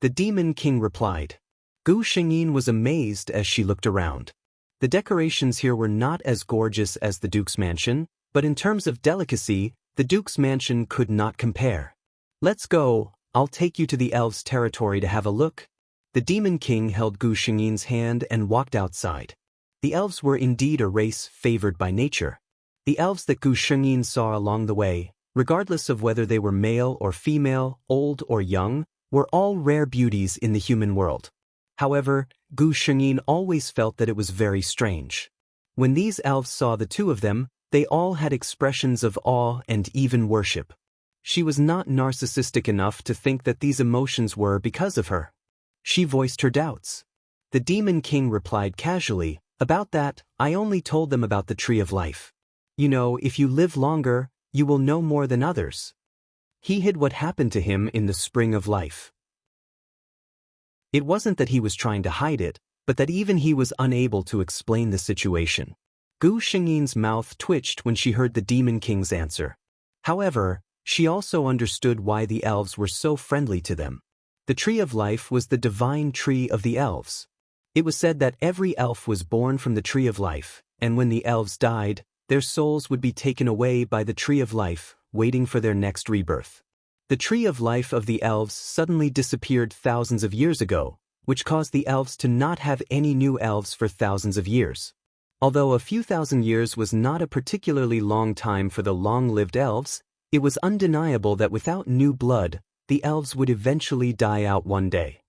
The Demon King replied. Gu Shengyin was amazed as she looked around. The decorations here were not as gorgeous as the Duke's mansion, but in terms of delicacy, the Duke's mansion could not compare. "Let's go, I'll take you to the elves' territory to have a look." The Demon King held Gu Shengyin's hand and walked outside. The elves were indeed a race favored by nature. The elves that Gu Shengyin saw along the way, regardless of whether they were male or female, old or young, were all rare beauties in the human world. However, Gu Shengyin always felt that it was very strange. When these elves saw the 2 of them, they all had expressions of awe and even worship. She was not narcissistic enough to think that these emotions were because of her. She voiced her doubts. The Demon King replied casually, "About that, I only told them about the Tree of Life. You know, if you live longer, you will know more than others." He hid what happened to him in the spring of life. It wasn't that he was trying to hide it, but that even he was unable to explain the situation. Gu Shengyin's mouth twitched when she heard the Demon King's answer. However, she also understood why the elves were so friendly to them. The Tree of Life was the divine tree of the elves. It was said that every elf was born from the Tree of Life, and when the elves died, their souls would be taken away by the Tree of Life, waiting for their next rebirth. The Tree of Life of the elves suddenly disappeared thousands of years ago, which caused the elves to not have any new elves for thousands of years. Although a few thousand years was not a particularly long time for the long-lived elves, it was undeniable that without new blood, the elves would eventually die out one day.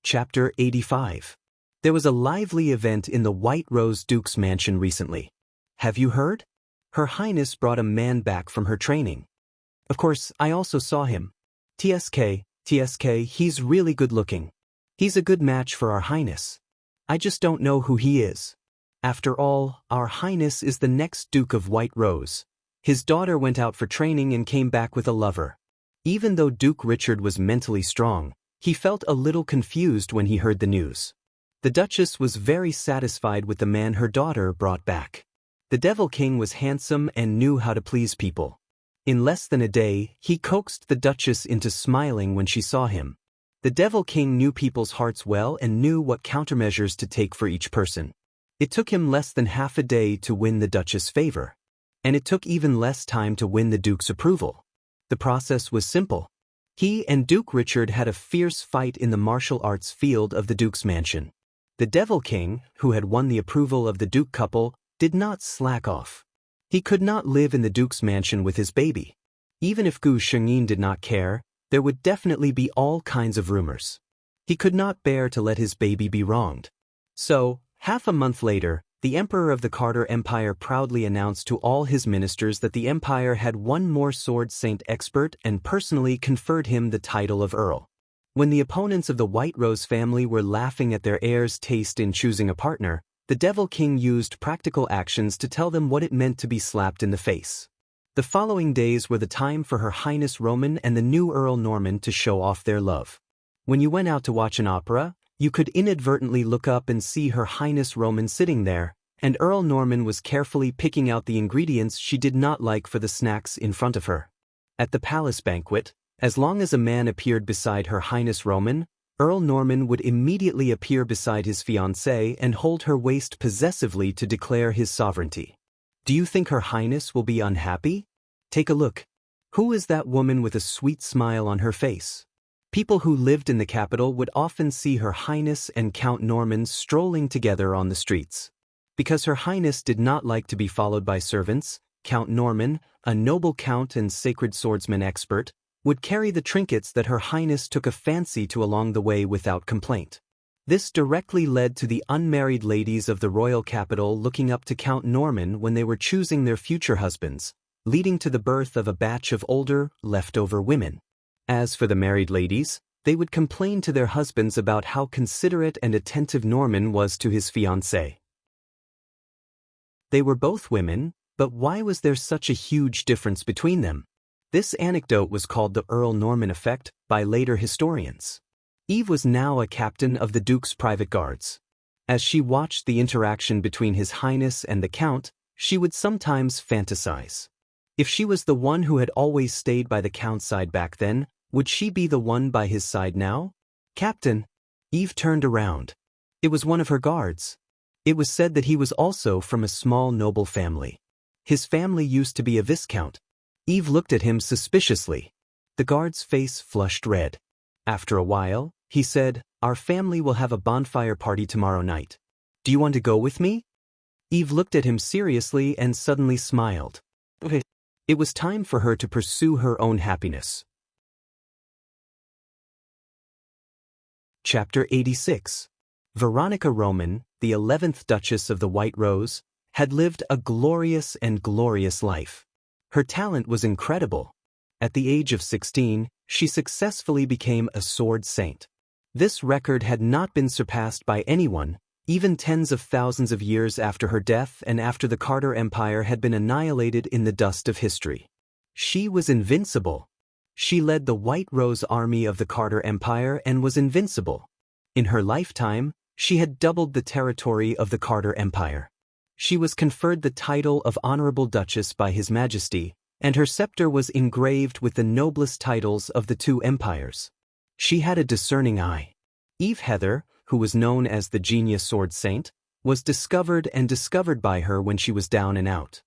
Chapter 85. There was a lively event in the White Rose Duke's mansion recently. Have you heard? Her Highness brought a man back from her training. Of course, I also saw him. TSK, he's really good looking. He's a good match for our Highness. I just don't know who he is. After all, our Highness is the next Duke of White Rose. His daughter went out for training and came back with a lover. Even though Duke Richard was mentally strong, he felt a little confused when he heard the news. The Duchess was very satisfied with the man her daughter brought back. The Devil King was handsome and knew how to please people. In less than a day, he coaxed the Duchess into smiling when she saw him. The Devil King knew people's hearts well and knew what countermeasures to take for each person. It took him less than half a day to win the Duchess' favor. And it took even less time to win the Duke's approval. The process was simple. He and Duke Richard had a fierce fight in the martial arts field of the Duke's mansion. The Devil King, who had won the approval of the Duke couple, did not slack off. He could not live in the Duke's mansion with his baby. Even if Gu Shengyin did not care, there would definitely be all kinds of rumors. He could not bear to let his baby be wronged. So, half a month later, the Emperor of the Carter Empire proudly announced to all his ministers that the Empire had one more Sword Saint expert and personally conferred him the title of Earl. When the opponents of the White Rose family were laughing at their heir's taste in choosing a partner, the Devil King used practical actions to tell them what it meant to be slapped in the face. The following days were the time for Her Highness Roman and the new Earl Norman to show off their love. When you went out to watch an opera, You could inadvertently look up and see Her Highness Roman sitting there, and Earl Norman was carefully picking out the ingredients she did not like for the snacks in front of her. At the palace banquet, as long as a man appeared beside Her Highness Roman, Earl Norman would immediately appear beside his fiancée and hold her waist possessively to declare his sovereignty. Do you think Her Highness will be unhappy? Take a look. Who is that woman with a sweet smile on her face? People who lived in the capital would often see Her Highness and Count Norman strolling together on the streets. Because Her Highness did not like to be followed by servants, Count Norman, a noble count and sacred swordsman expert, would carry the trinkets that Her Highness took a fancy to along the way without complaint. This directly led to the unmarried ladies of the royal capital looking up to Count Norman when they were choosing their future husbands, leading to the birth of a batch of older, leftover women. As for the married ladies, they would complain to their husbands about how considerate and attentive Norman was to his fiancée. They were both women, but why was there such a huge difference between them? This anecdote was called the Earl Norman effect by later historians. Eve was now a captain of the Duke's private guards. As she watched the interaction between His Highness and the Count, she would sometimes fantasize. If she was the one who had always stayed by the Count's side back then, would she be the one by his side now? Captain! Eve turned around. It was one of her guards. It was said that he was also from a small noble family. His family used to be a viscount. Eve looked at him suspiciously. The guard's face flushed red. After a while, he said, "Our family will have a bonfire party tomorrow night. Do you want to go with me?" Eve looked at him seriously and suddenly smiled. It was time for her to pursue her own happiness. Chapter 86. Veronica Roman, the 11th Duchess of the White Rose, had lived a glorious and glorious life. Her talent was incredible. At the age of 16, she successfully became a sword saint. This record had not been surpassed by anyone, even tens of thousands of years after her death and after the Carter Empire had been annihilated in the dust of history. She was invincible. She led the White Rose Army of the Carter Empire and was invincible. In her lifetime, she had doubled the territory of the Carter Empire. She was conferred the title of Honorable Duchess by His Majesty, and her scepter was engraved with the noblest titles of the two empires. She had a discerning eye. Eve Heather, who was known as the Genius Sword Saint, was discovered by her when she was down and out.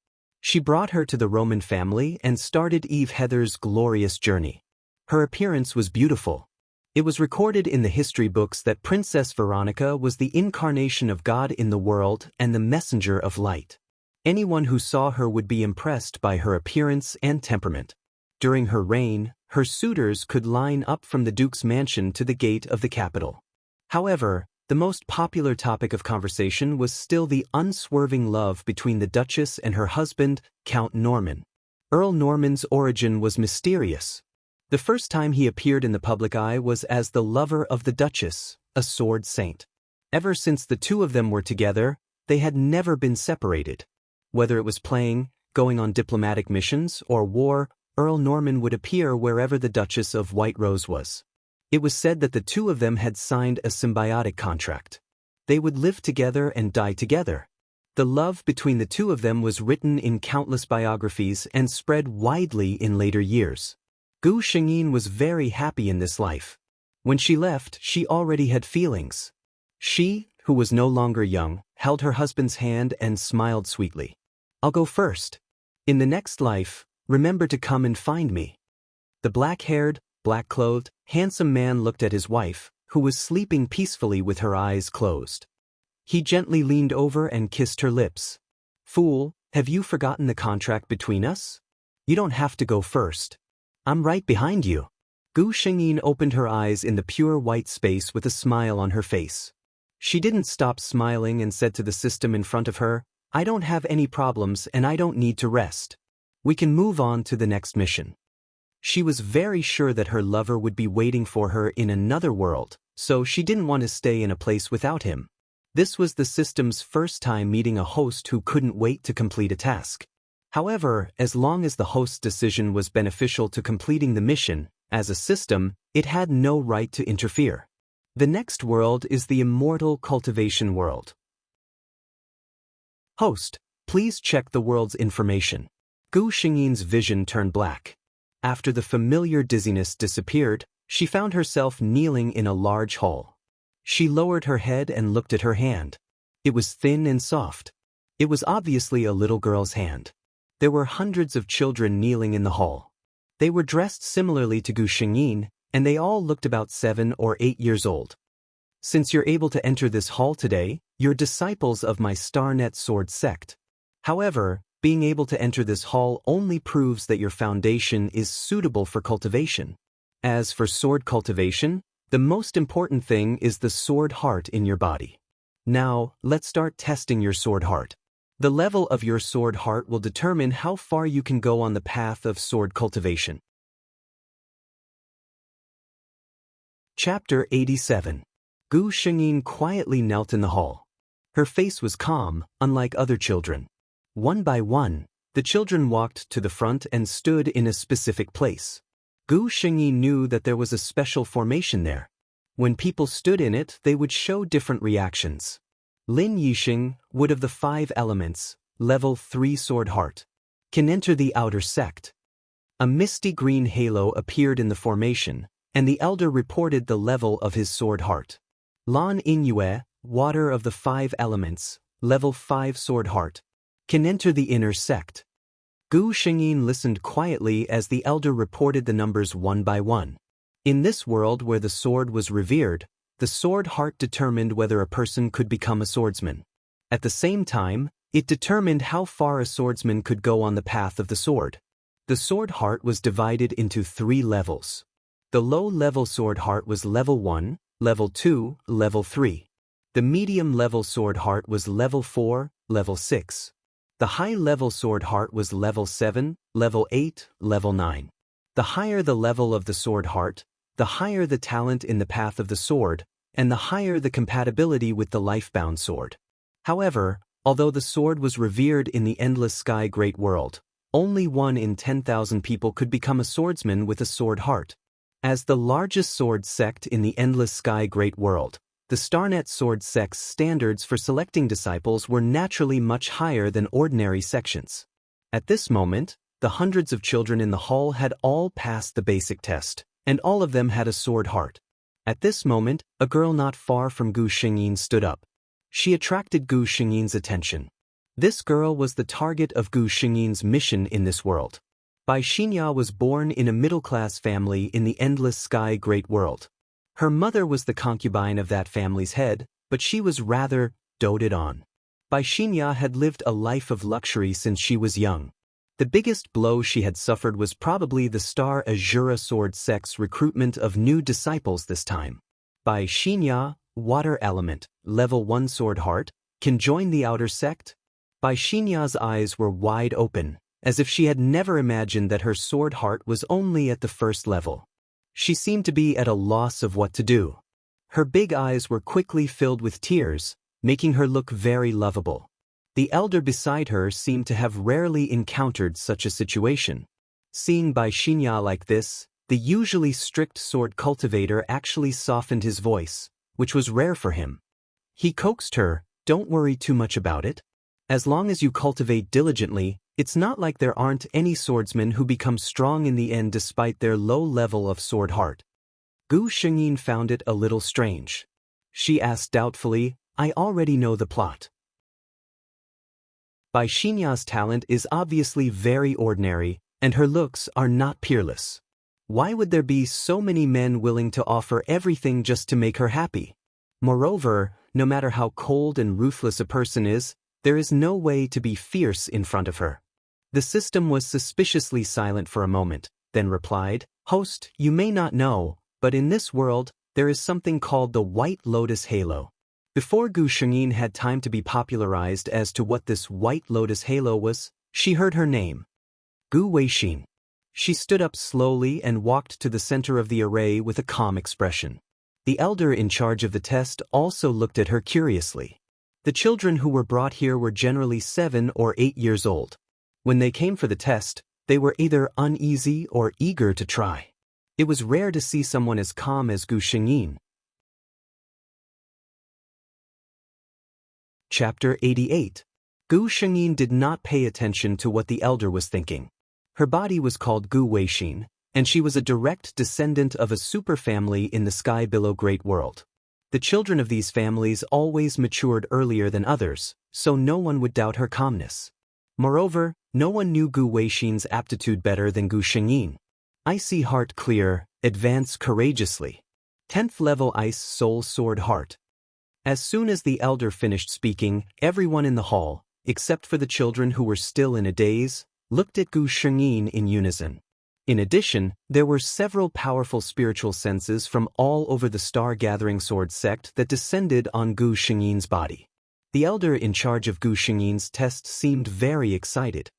She brought her to the Roman family and started Eve Heather's glorious journey. Her appearance was beautiful. It was recorded in the history books that Princess Veronica was the incarnation of God in the world and the messenger of light. Anyone who saw her would be impressed by her appearance and temperament. During her reign, her suitors could line up from the Duke's mansion to the gate of the capital. However, the most popular topic of conversation was still the unswerving love between the Duchess and her husband, Count Norman. Earl Norman's origin was mysterious. The first time he appeared in the public eye was as the lover of the Duchess, a sword saint. Ever since the two of them were together, they had never been separated. Whether it was playing, going on diplomatic missions, or war, Earl Norman would appear wherever the Duchess of White Rose was. It was said that the two of them had signed a symbiotic contract. They would live together and die together. The love between the two of them was written in countless biographies and spread widely in later years. Gu Shengyin was very happy in this life. When she left, she already had feelings. She, who was no longer young, held her husband's hand and smiled sweetly. "I'll go first. In the next life, remember to come and find me." The black-haired, black-clothed, handsome man looked at his wife, who was sleeping peacefully with her eyes closed. He gently leaned over and kissed her lips. "Fool, have you forgotten the contract between us? You don't have to go first. I'm right behind you." Gu Shengyin opened her eyes in the pure white space with a smile on her face. She didn't stop smiling and said to the system in front of her, "I don't have any problems and I don't need to rest. We can move on to the next mission." She was very sure that her lover would be waiting for her in another world, so she didn't want to stay in a place without him. This was the system's first time meeting a host who couldn't wait to complete a task. However, as long as the host's decision was beneficial to completing the mission, as a system, it had no right to interfere. The next world is the immortal cultivation world. Host, please check the world's information. Gu Xingyin's vision turned black. After the familiar dizziness disappeared, she found herself kneeling in a large hall. She lowered her head and looked at her hand. It was thin and soft. It was obviously a little girl's hand. There were hundreds of children kneeling in the hall. They were dressed similarly to Gu Xingyin, and they all looked about 7 or 8 years old. Since you're able to enter this hall today, you're disciples of my Starnet Sword sect. However, being able to enter this hall only proves that your foundation is suitable for cultivation. As for sword cultivation, the most important thing is the sword heart in your body. Now, let's start testing your sword heart. The level of your sword heart will determine how far you can go on the path of sword cultivation. Chapter 87. Gu Xingyin quietly knelt in the hall. Her face was calm, unlike other children. One by one, the children walked to the front and stood in a specific place. Gu Xingyin knew that there was a special formation there. When people stood in it, they would show different reactions. Lin Yixing, Wood of the 5 Elements, Level 3 Sword Heart, can enter the outer sect. A misty green halo appeared in the formation, and the elder reported the level of his sword heart. Lan Inyue, Water of the 5 Elements, Level 5 Sword Heart, can enter the inner sect. Gu Xingyin listened quietly as the elder reported the numbers one by one. In this world where the sword was revered, the sword heart determined whether a person could become a swordsman. At the same time, it determined how far a swordsman could go on the path of the sword. The sword heart was divided into 3 levels. The low-level sword heart was Level 1, Level 2, Level 3. The medium-level sword heart was Level 4, Level 6. The high-level sword heart was Level 7, Level 8, Level 9. The higher the level of the sword heart, the higher the talent in the path of the sword, and the higher the compatibility with the life-bound sword. However, although the sword was revered in the Endless Sky Great World, only 1 in 10,000 people could become a swordsman with a sword heart. As the largest sword sect in the Endless Sky Great World, the Starnet Sword sect's standards for selecting disciples were naturally much higher than ordinary sections. At this moment, the hundreds of children in the hall had all passed the basic test, and all of them had a sword heart. At this moment, a girl not far from Gu Xingyin stood up. She attracted Gu Xingyin's attention. This girl was the target of Gu Xingyin's mission in this world. Bai Xinya was born in a middle-class family in the Endless Sky Great World. Her mother was the concubine of that family's head, but she was rather doted on. Bai Xinya had lived a life of luxury since she was young. The biggest blow she had suffered was probably the Star Azura Sword sect's recruitment of new disciples this time. Bai Xinya, Water Element, Level 1 Sword Heart, can join the outer sect? Bai Xinya's eyes were wide open, as if she had never imagined that her sword heart was only at the first level. She seemed to be at a loss of what to do. Her big eyes were quickly filled with tears, making her look very lovable. The elder beside her seemed to have rarely encountered such a situation. Seeing Bai Xinya like this, the usually strict sword cultivator actually softened his voice, which was rare for him. He coaxed her, "Don't worry too much about it. As long as you cultivate diligently, it's not like there aren't any swordsmen who become strong in the end despite their low level of sword heart." Gu Xingyin found it a little strange. She asked doubtfully, "I already know the plot." Bai Xinya's talent is obviously very ordinary, and her looks are not peerless. Why would there be so many men willing to offer everything just to make her happy? Moreover, no matter how cold and ruthless a person is, there is no way to be fierce in front of her. The system was suspiciously silent for a moment, then replied, "Host, you may not know, but in this world, there is something called the White Lotus Halo." Before Gu Xingyin had time to be popularized as to what this White Lotus Halo was, she heard her name. Gu Weixin. She stood up slowly and walked to the center of the array with a calm expression. The elder in charge of the test also looked at her curiously. The children who were brought here were generally 7 or 8 years old. When they came for the test, they were either uneasy or eager to try. It was rare to see someone as calm as Gu Xingyin. Chapter 88. Gu Shengyin did not pay attention to what the elder was thinking. Her body was called Gu Weixin, and she was a direct descendant of a superfamily in the sky below Great World. The children of these families always matured earlier than others, so no one would doubt her calmness. Moreover, no one knew Gu Weixin's aptitude better than Gu Shengyin. Icy Heart Clear, Advance Courageously. 10th Level Ice Soul Sword Heart. As soon as the elder finished speaking, everyone in the hall, except for the children who were still in a daze, looked at Gu Shengyin in unison. In addition, there were several powerful spiritual senses from all over the star-gathering sword sect that descended on Gu Shengyin's body. The elder in charge of Gu Shengyin's test seemed very excited.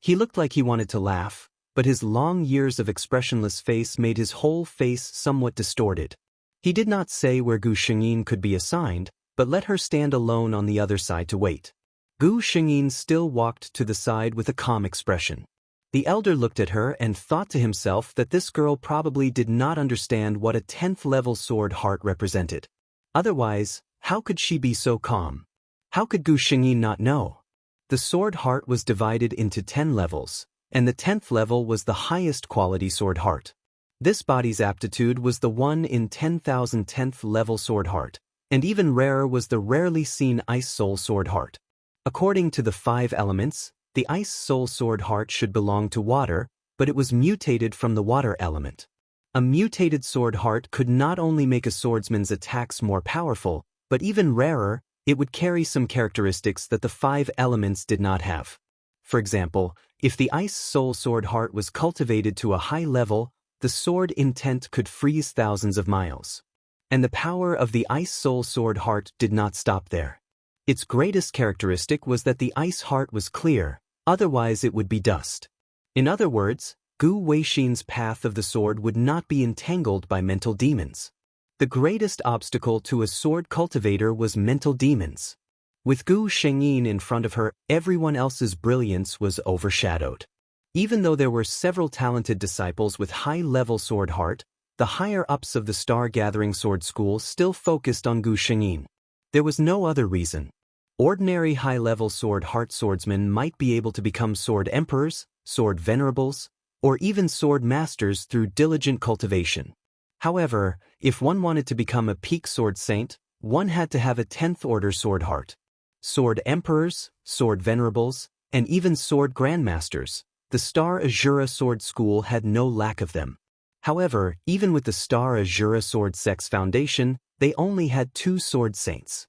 He looked like he wanted to laugh, but his long years of expressionless face made his whole face somewhat distorted. He did not say where Gu Shengyin could be assigned, but let her stand alone on the other side to wait. Gu Shengyin still walked to the side with a calm expression. The elder looked at her and thought to himself that this girl probably did not understand what a 10th level sword heart represented. Otherwise, how could she be so calm? How could Gu Shengyin not know? The sword heart was divided into 10 levels, and the 10th level was the highest quality sword heart. This body's aptitude was the 1 in 10,000 10th level sword heart, and even rarer was the rarely seen ice soul sword heart. According to the 5 elements, the ice soul sword heart should belong to water, but it was mutated from the water element. A mutated sword heart could not only make a swordsman's attacks more powerful, but even rarer, it would carry some characteristics that the 5 elements did not have. For example, if the ice soul sword heart was cultivated to a high level, the sword intent could freeze thousands of miles. And the power of the ice soul sword heart did not stop there. Its greatest characteristic was that the ice heart was clear, otherwise it would be dust. In other words, Gu Weixin's path of the sword would not be entangled by mental demons. The greatest obstacle to a sword cultivator was mental demons. With Gu Shengyin in front of her, everyone else's brilliance was overshadowed. Even though there were several talented disciples with high-level sword heart, the higher-ups of the star-gathering sword school still focused on Gu Shengyin. There was no other reason. Ordinary high-level sword heart swordsmen might be able to become sword emperors, sword venerables, or even sword masters through diligent cultivation. However, if one wanted to become a peak sword saint, one had to have a 10th order sword heart. Sword emperors, sword venerables, and even sword grandmasters, the Star Azura sword school had no lack of them. However, even with the Star Azura sword sect's foundation, they only had 2 sword saints.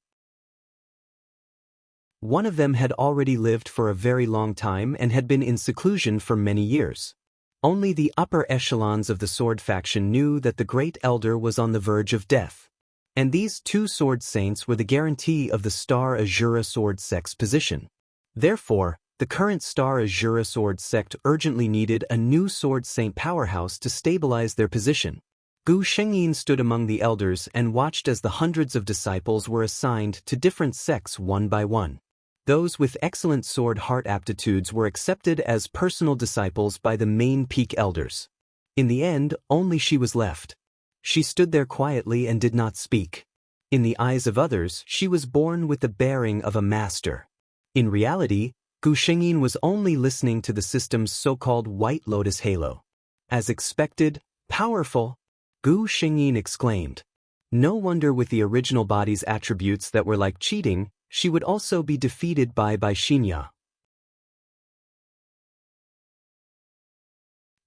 One of them had already lived for a very long time and had been in seclusion for many years. Only the upper echelons of the sword faction knew that the great elder was on the verge of death. And these 2 sword saints were the guarantee of the Star Azura sword sect's position. Therefore, the current Star Azura sword sect urgently needed a new sword saint powerhouse to stabilize their position. Gu Shengyin stood among the elders and watched as the hundreds of disciples were assigned to different sects one by one. Those with excellent sword heart aptitudes were accepted as personal disciples by the main peak elders. In the end, only she was left. She stood there quietly and did not speak. In the eyes of others, she was born with the bearing of a master. In reality, Gu Shengyin was only listening to the system's so-called White Lotus halo. As expected, powerful, Gu Shengyin exclaimed. No wonder with the original body's attributes that were like cheating, she would also be defeated by Shinya.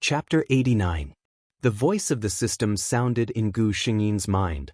Chapter 89. The voice of the system sounded in Gu Shengyin's mind.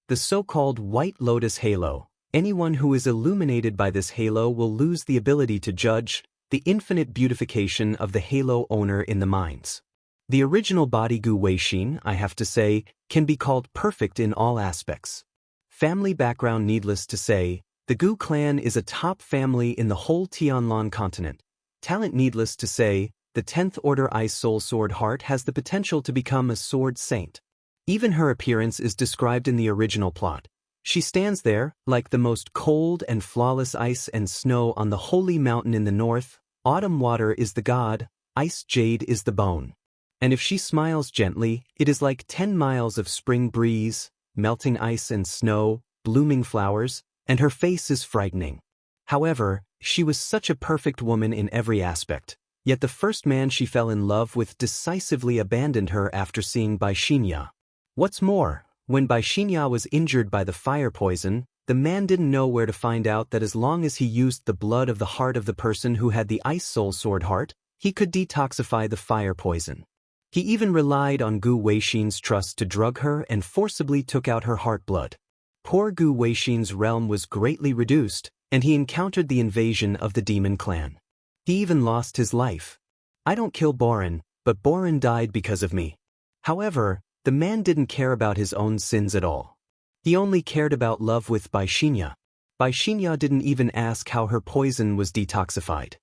The so-called White Lotus halo. Anyone who is illuminated by this halo will lose the ability to judge the infinite beautification of the halo owner in the minds. The original body Gu Weixin, I have to say, can be called perfect in all aspects. Family background needless to say, the Gu clan is a top family in the whole Tianlan continent. Talent needless to say, the 10th order Ice Soul Sword Heart has the potential to become a sword saint. Even her appearance is described in the original plot. She stands there, like the most cold and flawless ice and snow on the holy mountain in the north. Autumn water is the god, ice jade is the bone. And if she smiles gently, it is like 10 miles of spring breeze, melting ice and snow, blooming flowers, and her face is frightening. However, she was such a perfect woman in every aspect, yet the first man she fell in love with decisively abandoned her after seeing Baishinya. What's more, when Baishinya was injured by the fire poison, the man didn't know where to find out that as long as he used the blood of the heart of the person who had the Ice Soul Sword heart, he could detoxify the fire poison. He even relied on Gu Weishin's trust to drug her and forcibly took out her heart blood. Poor Gu Weishin's realm was greatly reduced, and he encountered the invasion of the demon clan. He even lost his life. I don't kill Borin, but Borin died because of me. However, the man didn't care about his own sins at all. He only cared about love with Baishinya. Baishinya didn't even ask how her poison was detoxified.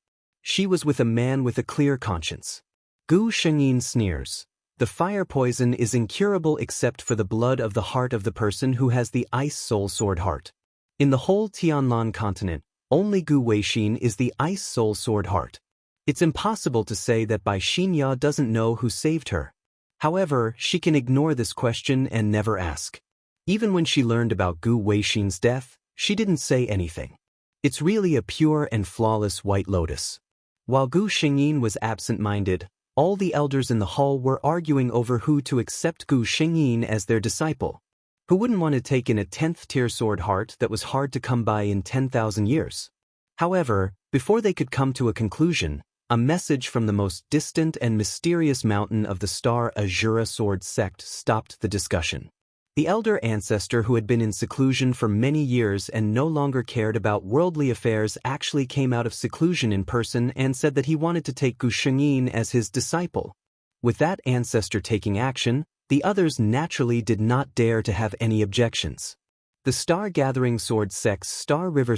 She was with a man with a clear conscience. Gu Shengyin sneers. The fire poison is incurable except for the blood of the heart of the person who has the Ice Soul Sword heart. In the whole Tianlan continent, only Gu Weishin is the Ice Soul Sword heart. It's impossible to say that Baishinya doesn't know who saved her. However, she can ignore this question and never ask. Even when she learned about Gu Weishin's death, she didn't say anything. It's really a pure and flawless white lotus. While Gu Shengyin was absent-minded, all the elders in the hall were arguing over who to accept Gu Shengyin as their disciple. Who wouldn't want to take in a 10th-tier sword heart that was hard to come by in 10,000 years? However, before they could come to a conclusion, a message from the most distant and mysterious mountain of the Star Azura Sword sect stopped the discussion. The elder ancestor who had been in seclusion for many years and no longer cared about worldly affairs actually came out of seclusion in person and said that he wanted to take Gu Shengyin as his disciple. With that ancestor taking action, the others naturally did not dare to have any objections. The Star Gathering Sword Sect's Star River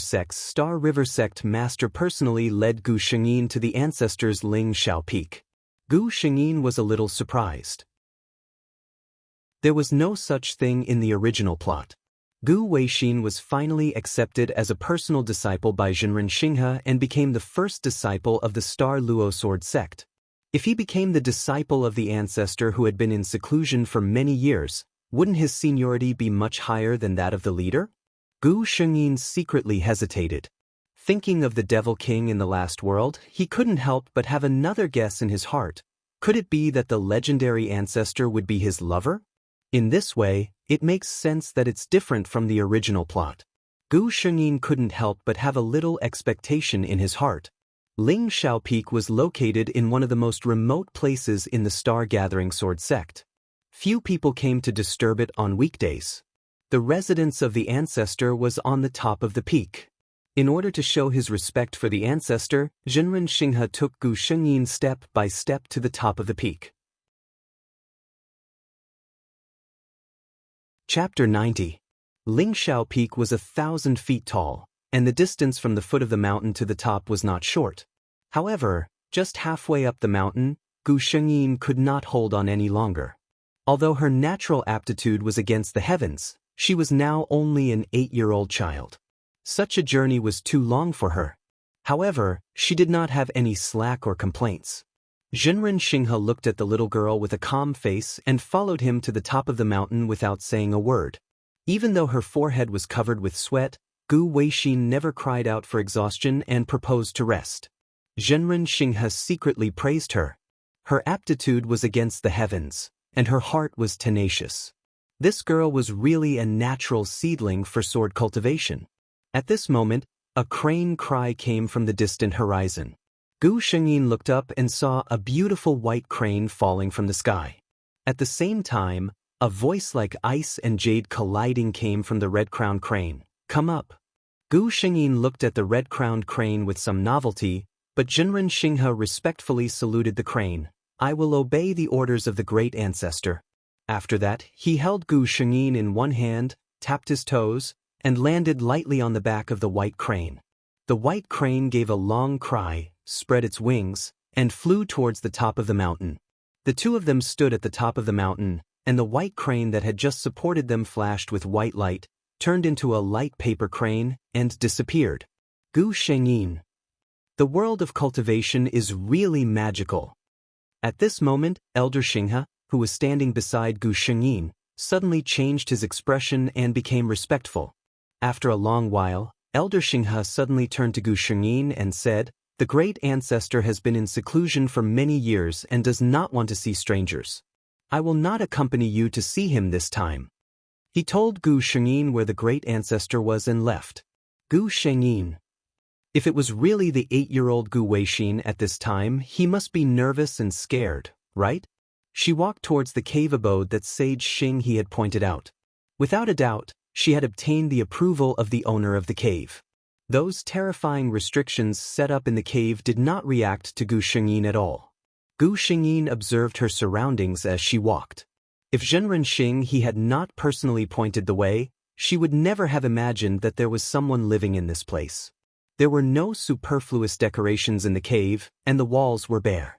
Sect master personally led Gu Shengyin to the ancestors' Ling Shao Peak. Gu Shengyin was a little surprised. There was no such thing in the original plot. Gu Weishin was finally accepted as a personal disciple by Jinren Xinghe and became the first disciple of the Star Luo Sword sect. If he became the disciple of the ancestor who had been in seclusion for many years, wouldn't his seniority be much higher than that of the leader? Gu Shengyin secretly hesitated. Thinking of the Devil King in the last world, he couldn't help but have another guess in his heart. Could it be that the legendary ancestor would be his lover? In this way, it makes sense that it's different from the original plot. Gu Shengyin couldn't help but have a little expectation in his heart. Ling Shao Peak was located in one of the most remote places in the Star Gathering Sword sect. Few people came to disturb it on weekdays. The residence of the ancestor was on the top of the peak. In order to show his respect for the ancestor, Jinren Xinghe took Gu Shengyin step by step to the top of the peak. Chapter 90. Ling Shao Peak was 1,000 feet tall, and the distance from the foot of the mountain to the top was not short. However, just halfway up the mountain, Gu Shengyin could not hold on any longer. Although her natural aptitude was against the heavens, she was now only an 8-year-old child. Such a journey was too long for her. However, she did not have any slack or complaints. Jinren Xinghe looked at the little girl with a calm face and followed him to the top of the mountain without saying a word. Even though her forehead was covered with sweat, Gu Weishin never cried out for exhaustion and proposed to rest. Jinren Xinghe secretly praised her. Her aptitude was against the heavens, and her heart was tenacious. This girl was really a natural seedling for sword cultivation. At this moment, a crane cry came from the distant horizon. Gu Shengyin looked up and saw a beautiful white crane falling from the sky. At the same time, a voice like ice and jade colliding came from the red-crowned crane. "Come up." Gu Shengyin looked at the red-crowned crane with some novelty, but Jinren Xinghe respectfully saluted the crane. "I will obey the orders of the great ancestor." After that, he held Gu Shengyin in one hand, tapped his toes, and landed lightly on the back of the white crane. The white crane gave a long cry, spread its wings, and flew towards the top of the mountain. The two of them stood at the top of the mountain, and the white crane that had just supported them flashed with white light, turned into a light paper crane, and disappeared. Gu Shengyin. The world of cultivation is really magical. At this moment, Elder Xinghe, who was standing beside Gu Shengyin, suddenly changed his expression and became respectful. After a long while, Elder Xinghe suddenly turned to Gu Shengyin and said, "The great ancestor has been in seclusion for many years and does not want to see strangers. I will not accompany you to see him this time." He told Gu Shengyin where the great ancestor was and left. Gu Shengyin. If it was really the 8-year-old Gu Weixin at this time, he must be nervous and scared, right? She walked towards the cave abode that Sage Xing he had pointed out. Without a doubt, she had obtained the approval of the owner of the cave. Those terrifying restrictions set up in the cave did not react to Gu Shengyin at all. Gu Shengyin observed her surroundings as she walked. If Zhenren Xing he had not personally pointed the way, she would never have imagined that there was someone living in this place. There were no superfluous decorations in the cave, and the walls were bare.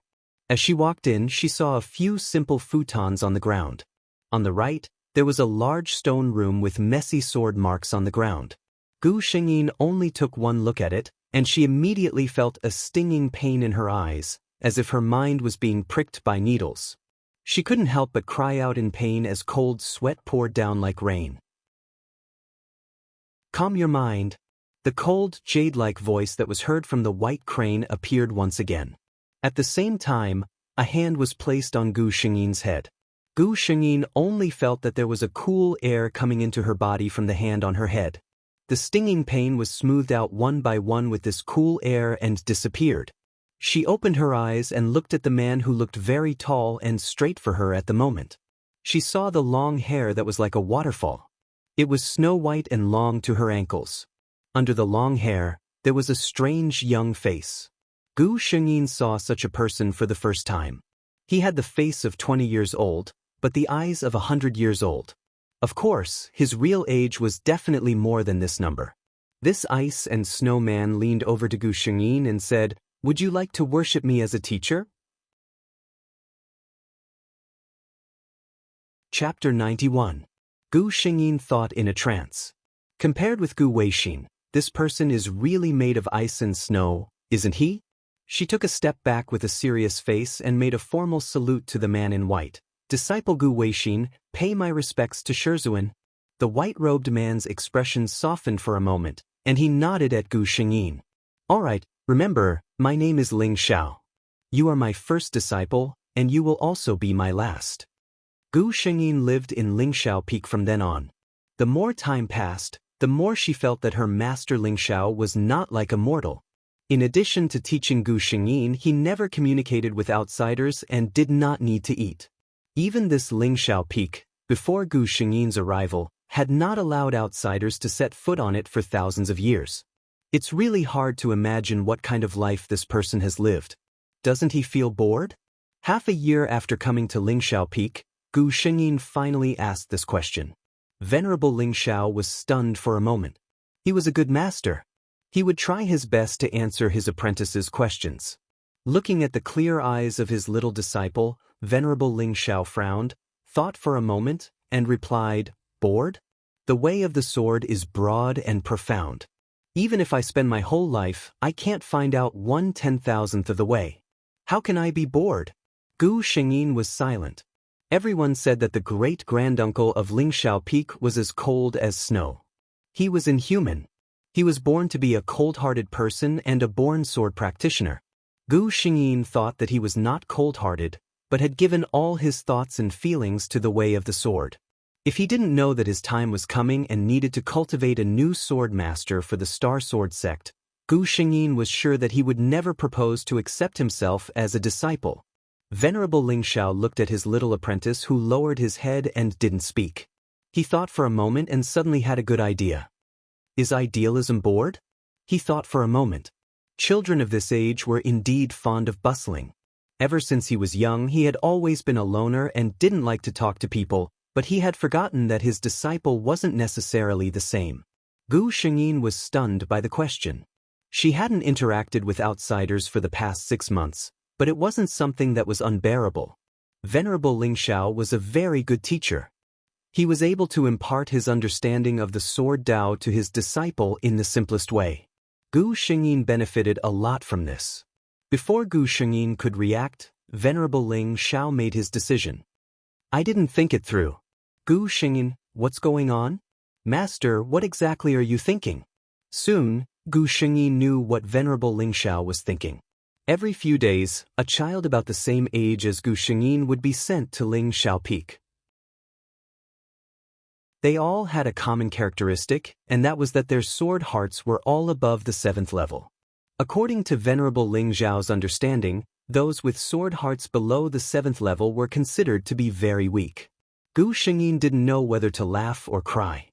As she walked in, she saw a few simple futons on the ground. On the right, there was a large stone room with messy sword marks on the ground. Gu Shengyin only took one look at it, and she immediately felt a stinging pain in her eyes, as if her mind was being pricked by needles. She couldn't help but cry out in pain as cold sweat poured down like rain. "Calm your mind." The cold, jade-like voice that was heard from the white crane appeared once again. At the same time, a hand was placed on Gu Shengyin's head. Gu Shengyin only felt that there was a cool air coming into her body from the hand on her head. The stinging pain was smoothed out one by one with this cool air and disappeared. She opened her eyes and looked at the man who looked very tall and straight for her at the moment. She saw the long hair that was like a waterfall. It was snow-white and long to her ankles. Under the long hair, there was a strange young face. Gu Shengyin saw such a person for the first time. He had the face of 20 years old, but the eyes of 100 years old. Of course, his real age was definitely more than this number. This ice and snow man leaned over to Gu Shengyin and said, "Would you like to worship me as a teacher?" Chapter 91. Gu Shengyin thought in a trance. Compared with Gu Weixin, this person is really made of ice and snow, isn't he? She took a step back with a serious face and made a formal salute to the man in white. "Disciple Gu Weixin, pay my respects to Shizhuan." The white-robed man's expression softened for a moment, and he nodded at Gu Shengyin. "All right, remember, my name is Ling Xiao. You are my first disciple, and you will also be my last." Gu Shengyin lived in Lingxiao Peak from then on. The more time passed, the more she felt that her master Ling Xiao was not like a mortal. In addition to teaching Gu Shengyin, he never communicated with outsiders and did not need to eat. Even this Lingxiao Peak, before Gu Shengyin's arrival, had not allowed outsiders to set foot on it for thousands of years. It's really hard to imagine what kind of life this person has lived. Doesn't he feel bored? Half a year after coming to Lingxiao Peak, Gu Shengyin finally asked this question. Venerable Ling Xiao was stunned for a moment. He was a good master. He would try his best to answer his apprentice's questions. Looking at the clear eyes of his little disciple, Venerable Ling Xiao frowned, thought for a moment, and replied, "Bored? The way of the sword is broad and profound. Even if I spend my whole life, I can't find out 1/10,000th of the way. How can I be bored?" Gu Shengyin was silent. Everyone said that the great-granduncle of Lingxiao Peak was as cold as snow. He was inhuman. He was born to be a cold-hearted person and a born sword practitioner. Gu Shengyin thought that he was not cold-hearted, but had given all his thoughts and feelings to the way of the sword. If he didn't know that his time was coming and needed to cultivate a new sword master for the Star Sword sect, Gu Shengyin was sure that he would never propose to accept himself as a disciple. Venerable Ling Xiao looked at his little apprentice who lowered his head and didn't speak. He thought for a moment and suddenly had a good idea. Is idealism bored? He thought for a moment. Children of this age were indeed fond of bustling. Ever since he was young, he had always been a loner and didn't like to talk to people, but he had forgotten that his disciple wasn't necessarily the same. Gu Shengyin was stunned by the question. She hadn't interacted with outsiders for the past 6 months, but it wasn't something that was unbearable. Venerable Ling Xiao was a very good teacher. He was able to impart his understanding of the sword Tao to his disciple in the simplest way. Gu Shengyin benefited a lot from this. Before Gu Shengyin could react, Venerable Ling Xiao made his decision. "I didn't think it through." "Gu Shengyin, what's going on?" Master, what exactly are you thinking? Soon, Gu Shengyi knew what Venerable Ling Xiao was thinking. Every few days, a child about the same age as Gu Shengyin would be sent to Ling Xiao Peak. They all had a common characteristic, and that was that their sword hearts were all above the 7th level. According to Venerable Ling Xiao's understanding, those with sword hearts below the 7th level were considered to be very weak. Gu Shengyin didn't know whether to laugh or cry.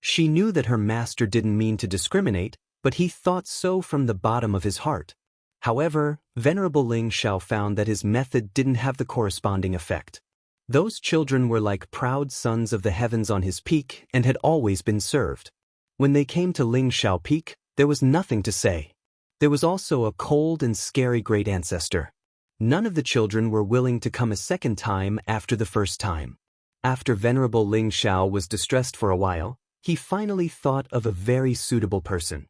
She knew that her master didn't mean to discriminate, but he thought so from the bottom of his heart. However, Venerable Ling Xiao found that his method didn't have the corresponding effect. Those children were like proud sons of the heavens on his peak and had always been served. When they came to Ling Xiao Peak, there was nothing to say. There was also a cold and scary great ancestor. None of the children were willing to come a second time after the first time. After Venerable Ling Xiao was distressed for a while, he finally thought of a very suitable person.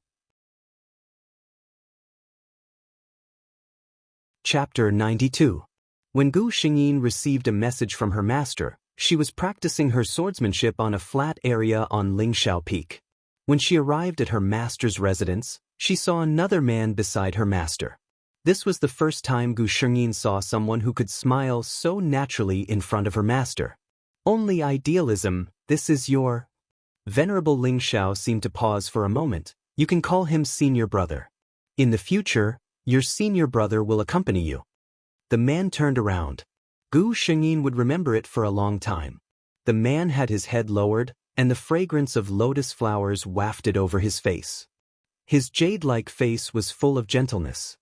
Chapter 92. When Gu Shengyin received a message from her master, she was practicing her swordsmanship on a flat area on Ling Xiao Peak. When she arrived at her master's residence, she saw another man beside her master. This was the first time Gu Shengyin saw someone who could smile so naturally in front of her master. Only idealism, this is your... Venerable Ling Xiao seemed to pause for a moment. You can call him senior brother. In the future, your senior brother will accompany you. The man turned around. Gu Shengyin would remember it for a long time. The man had his head lowered, and the fragrance of lotus flowers wafted over his face. His jade-like face was full of gentleness.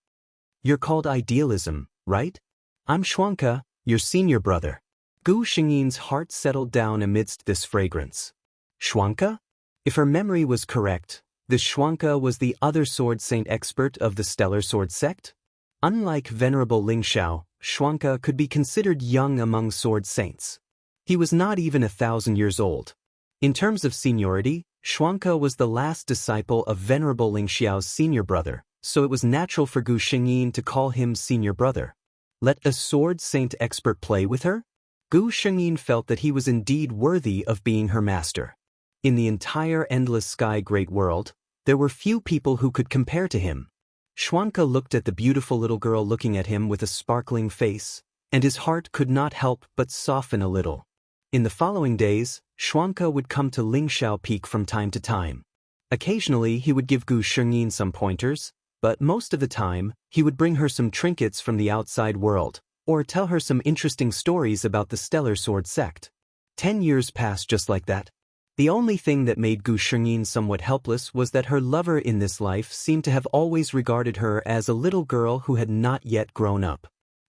You're called idealism, right? I'm Shuangke, your senior brother. Gu Shengyin's heart settled down amidst this fragrance. Shuangke? If her memory was correct, the Shuangke was the other sword saint expert of the stellar sword sect? Unlike Venerable Ling Xiao, Shuangke could be considered young among sword saints. He was not even 1,000 years old. In terms of seniority, Shuangke was the last disciple of Venerable Ling Xiao's senior brother, so it was natural for Gu Shengyin to call him senior brother. Let a sword saint expert play with her? Gu Shengyin felt that he was indeed worthy of being her master. In the entire endless sky great world, there were few people who could compare to him. Shuangke looked at the beautiful little girl looking at him with a sparkling face, and his heart could not help but soften a little. In the following days, Shuangke would come to Ling Xiao Peak from time to time. Occasionally he would give Gu Shengyin some pointers, but most of the time, he would bring her some trinkets from the outside world, or tell her some interesting stories about the stellar sword sect. 10 years passed just like that. The only thing that made Gu Shengyin somewhat helpless was that her lover in this life seemed to have always regarded her as a little girl who had not yet grown up.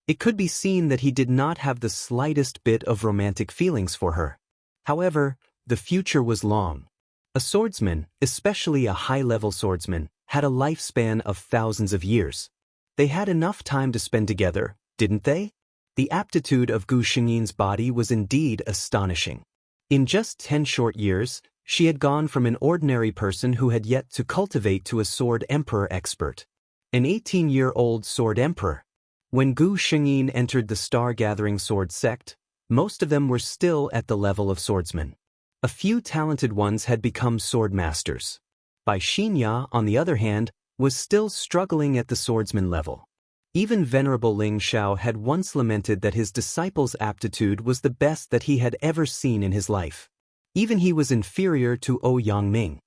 It could be seen that he did not have the slightest bit of romantic feelings for her. However, the future was long. A swordsman, especially a high-level swordsman, had a lifespan of thousands of years. They had enough time to spend together, didn't they? The aptitude of Gu Shengyin's body was indeed astonishing. In just 10 short years, she had gone from an ordinary person who had yet to cultivate to a sword emperor expert. An 18-year-old sword emperor. When Gu Shengyin entered the star-gathering sword sect, most of them were still at the level of swordsmen. A few talented ones had become sword masters. Bai Xinya, on the other hand, was still struggling at the swordsman level. Even Venerable Ling Xiao had once lamented that his disciple's aptitude was the best that he had ever seen in his life. Even he was inferior to Ouyang Ming.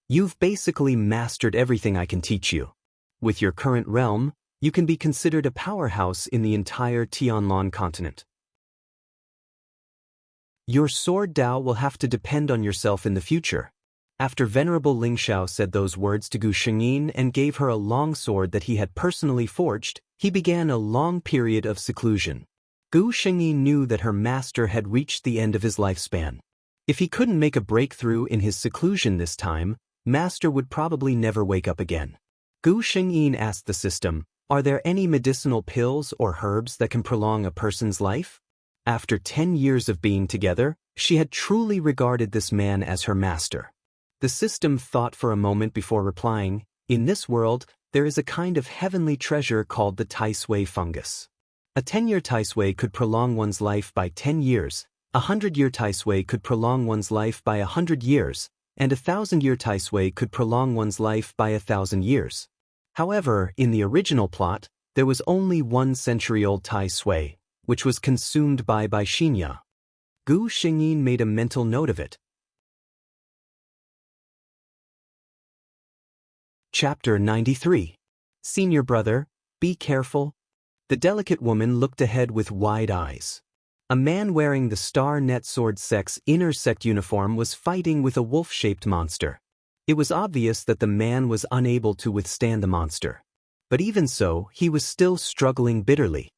You've basically mastered everything I can teach you. With your current realm, you can be considered a powerhouse in the entire Tianlan continent. Your sword Dao will have to depend on yourself in the future. After Venerable Ling Xiao said those words to Gu Shengyin and gave her a long sword that he had personally forged, he began a long period of seclusion. Gu Shengyin knew that her master had reached the end of his lifespan. If he couldn't make a breakthrough in his seclusion this time, master would probably never wake up again. Gu Shengyin asked the system, "Are there any medicinal pills or herbs that can prolong a person's life?" After 10 years of being together, she had truly regarded this man as her master. The system thought for a moment before replying, "In this world, there is a kind of heavenly treasure called the Tai Sui fungus. A 10-year Tai Sui could prolong one's life by 10 years, a 100-year Tai Sui could prolong one's life by 100 years, and 1,000-year Tai Sui could prolong one's life by 1,000 years. However, in the original plot, there was only 1-century-old Tai Sui, which was consumed by Xinya. Gu Xingyin made a mental note of it. Chapter 93. Senior brother, be careful. The delicate woman looked ahead with wide eyes. A man wearing the Star Net Sword Sect's inner sect uniform was fighting with a wolf-shaped monster. It was obvious that the man was unable to withstand the monster. But even so, he was still struggling bitterly.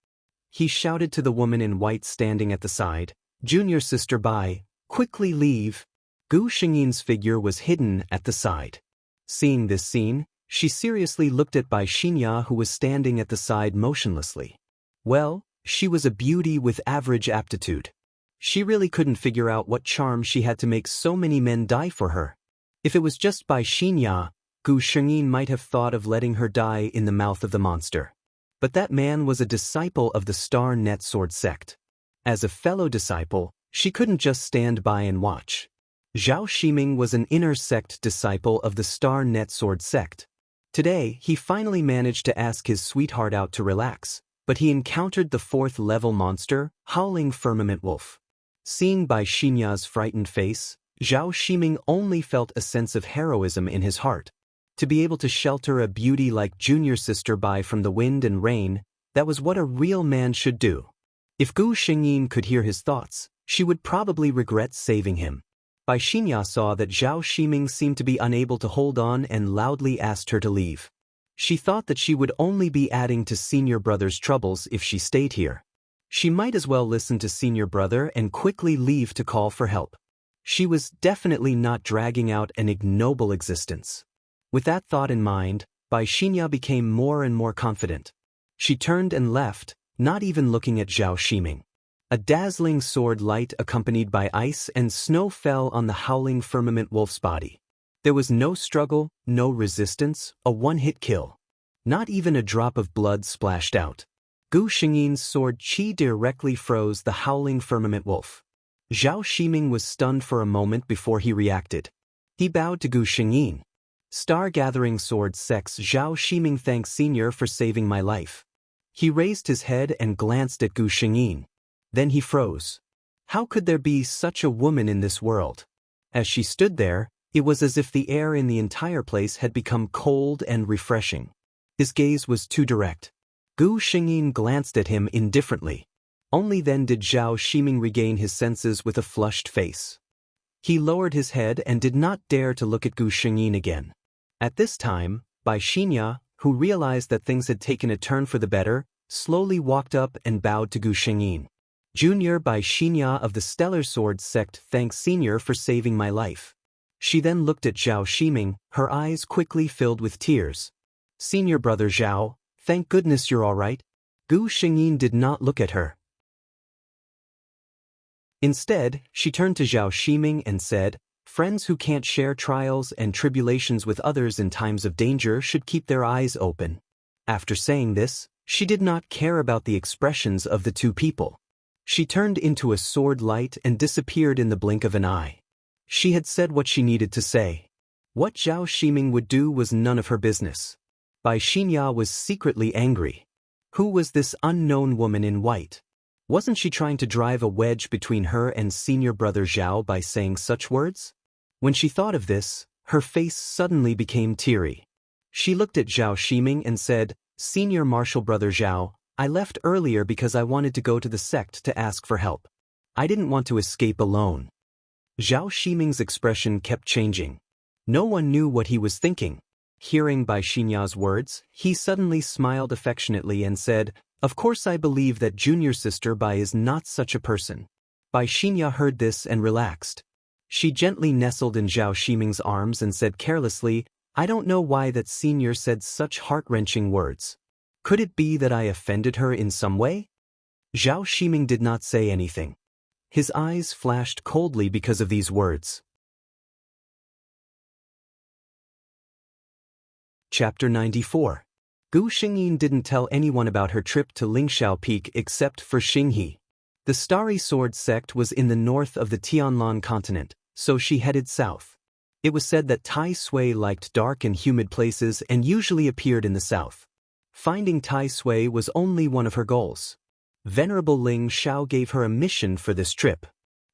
He shouted to the woman in white standing at the side, "Junior Sister Bai, quickly leave." Gu Xingyin's figure was hidden at the side. Seeing this scene, she seriously looked at Bai Xinya, who was standing at the side motionlessly. Well, she was a beauty with average aptitude. She really couldn't figure out what charm she had to make so many men die for her. If it was just Bai Xinya, Gu Xingyin might have thought of letting her die in the mouth of the monster. But that man was a disciple of the Star Net Sword Sect. As a fellow disciple, she couldn't just stand by and watch. Zhao Ximing was an inner sect disciple of the Star Net Sword Sect. Today, he finally managed to ask his sweetheart out to relax, but he encountered the 4th-level monster, Howling Firmament Wolf. Seeing Bai Xinya's frightened face, Zhao Ximing only felt a sense of heroism in his heart. To be able to shelter a beauty like Junior Sister Bai from the wind and rain, that was what a real man should do. If Gu Xingyin could hear his thoughts, she would probably regret saving him. Bai Xinya saw that Zhao Ximing seemed to be unable to hold on and loudly asked her to leave. She thought that she would only be adding to senior brother's troubles if she stayed here. She might as well listen to senior brother and quickly leave to call for help. She was definitely not dragging out an ignoble existence. With that thought in mind, Bai Xinya became more and more confident. She turned and left, not even looking at Zhao Ximing. A dazzling sword light accompanied by ice and snow fell on the Howling Firmament Wolf's body. There was no struggle, no resistance, a one-hit kill. Not even a drop of blood splashed out. Gu Xingyin's sword chi directly froze the Howling Firmament Wolf. Zhao Ximing was stunned for a moment before he reacted. He bowed to Gu Xingyin. Star Gathering Sword Sect's Zhao Ximing, thanks Senior for saving my life. He raised his head and glanced at Gu Xingyin. Then he froze. How could there be such a woman in this world? As she stood there, it was as if the air in the entire place had become cold and refreshing. His gaze was too direct. Gu Xingyin glanced at him indifferently. Only then did Zhao Ximing regain his senses with a flushed face. He lowered his head and did not dare to look at Gu Xingyin again. At this time, Bai Xinya, who realized that things had taken a turn for the better, slowly walked up and bowed to Gu Xingyin. Junior Bai Xinya of the Stellar Sword Sect, thanks Senior for saving my life. She then looked at Zhao Ximing, her eyes quickly filled with tears. Senior brother Zhao, thank goodness you're all right. Gu Xingyin did not look at her. Instead, she turned to Zhao Ximing and said, friends who can't share trials and tribulations with others in times of danger should keep their eyes open. After saying this, she did not care about the expressions of the two people. She turned into a sword light and disappeared in the blink of an eye. She had said what she needed to say. What Zhao Ximing would do was none of her business. Bai Xinya was secretly angry. Who was this unknown woman in white? Wasn't she trying to drive a wedge between her and senior brother Zhao by saying such words? When she thought of this, her face suddenly became teary. She looked at Zhao Ximing and said, Senior Martial Brother Zhao, I left earlier because I wanted to go to the sect to ask for help. I didn't want to escape alone. Zhao Ximing's expression kept changing. No one knew what he was thinking. Hearing Bai Xinya's words, he suddenly smiled affectionately and said, Of course I believe that Junior Sister Bai is not such a person. Bai Xinya heard this and relaxed. She gently nestled in Zhao Ximing's arms and said carelessly, I don't know why that Senior said such heart-wrenching words. Could it be that I offended her in some way? Zhao Ximing did not say anything. His eyes flashed coldly because of these words. Chapter 94. Gu Xingyin didn't tell anyone about her trip to Lingxiao Peak except for Xinghe. The Starry Sword Sect was in the north of the Tianlan continent, so she headed south. It was said that Tai Sui liked dark and humid places and usually appeared in the south. Finding Tai Sui was only one of her goals. Venerable Ling Xiao gave her a mission for this trip.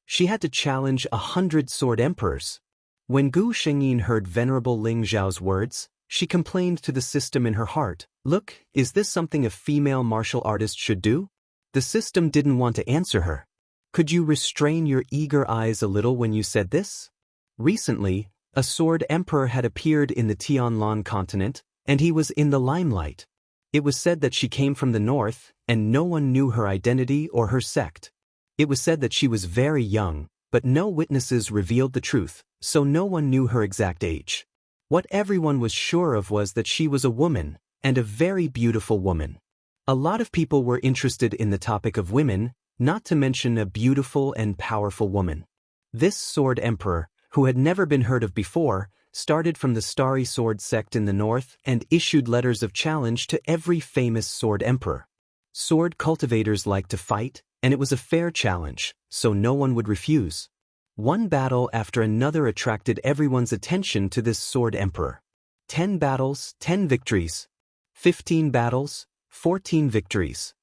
She had to challenge 100 sword emperors. When Gu Shengyin heard Venerable Ling Xiao's words, she complained to the system in her heart, "Look, is this something a female martial artist should do?" The system didn't want to answer her. "Could you restrain your eager eyes a little when you said this?" Recently, a sword emperor had appeared in the Tianlan continent, and he was in the limelight. It was said that she came from the north, and no one knew her identity or her sect. It was said that she was very young, but no witnesses revealed the truth, so no one knew her exact age. What everyone was sure of was that she was a woman, and a very beautiful woman. A lot of people were interested in the topic of women, not to mention a beautiful and powerful woman. This sword emperor, who had never been heard of before, started from the Starry Sword sect in the north and issued letters of challenge to every famous sword emperor. Sword cultivators liked to fight, and it was a fair challenge, so no one would refuse. One battle after another attracted everyone's attention to this sword emperor. 10 battles, 10 victories. 15 battles, 14 victories.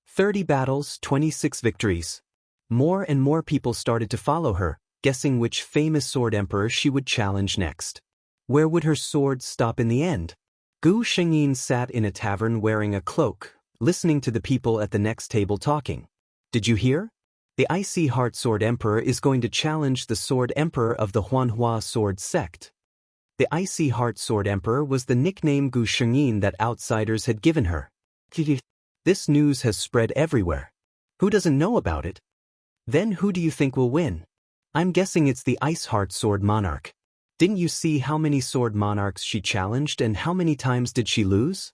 30 battles, 26 victories. More and more people started to follow her, guessing which famous sword emperor she would challenge next. Where would her sword stop in the end? Gu Shengyin sat in a tavern wearing a cloak, listening to the people at the next table talking. "Did you hear? The Icy Heart Sword Emperor is going to challenge the Sword Emperor of the Huanhua Sword Sect." The Icy Heart Sword Emperor was the nickname Gu Shengyin that outsiders had given her. This news has spread everywhere. Who doesn't know about it? Then who do you think will win? I'm guessing it's the Ice Heart Sword Monarch. Didn't you see how many sword monarchs she challenged and how many times did she lose?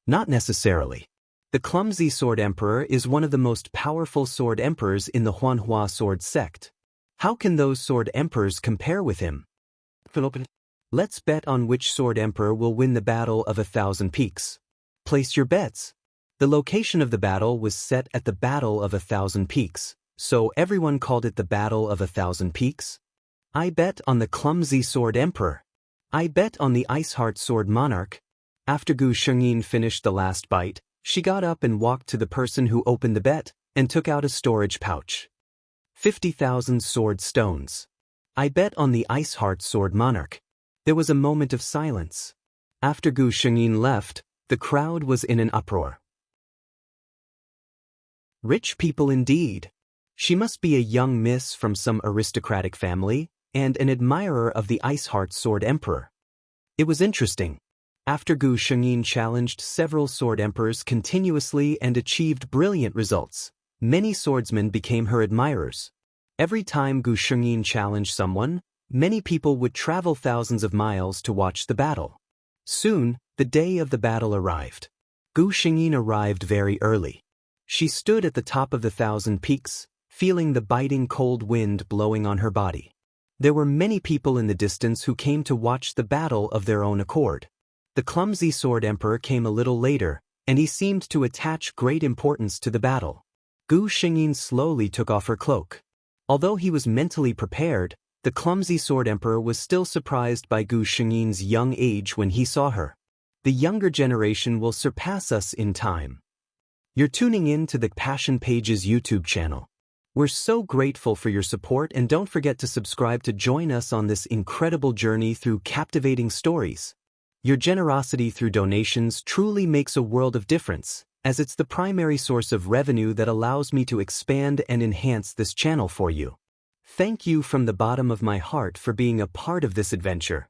Not necessarily. The Clumsy Sword Emperor is one of the most powerful sword emperors in the Huanhua Sword Sect. How can those sword emperors compare with him? Let's bet on which sword emperor will win the Battle of 1,000 Peaks. Place your bets. The location of the battle was set at the Battle of 1,000 Peaks, so everyone called it the Battle of 1,000 Peaks. I bet on the Clumsy Sword Emperor. I bet on the Ice Heart Sword Monarch. After Gu Shengyin finished the last bite, she got up and walked to the person who opened the bet and took out a storage pouch. 50,000 sword stones. I bet on the Ice Heart Sword Monarch. There was a moment of silence. After Gu Shengyin left, the crowd was in an uproar. Rich people indeed. She must be a young miss from some aristocratic family, and an admirer of the Ice Heart Sword Emperor. It was interesting. After Gu Shengyin challenged several sword emperors continuously and achieved brilliant results, many swordsmen became her admirers. Every time Gu Shengyin challenged someone, many people would travel thousands of miles to watch the battle. Soon, the day of the battle arrived. Gu Shengyin arrived very early. She stood at the top of the 1,000 Peaks, feeling the biting cold wind blowing on her body. There were many people in the distance who came to watch the battle of their own accord. The Clumsy Sword Emperor came a little later, and he seemed to attach great importance to the battle. Gu Shengyin slowly took off her cloak. Although he was mentally prepared, the Clumsy Sword Emperor was still surprised by Gu Shengyin's young age when he saw her. The younger generation will surpass us in time. You're tuning in to the Passion Pages YouTube channel. We're so grateful for your support, and don't forget to subscribe to join us on this incredible journey through captivating stories. Your generosity through donations truly makes a world of difference, as it's the primary source of revenue that allows me to expand and enhance this channel for you. Thank you from the bottom of my heart for being a part of this adventure.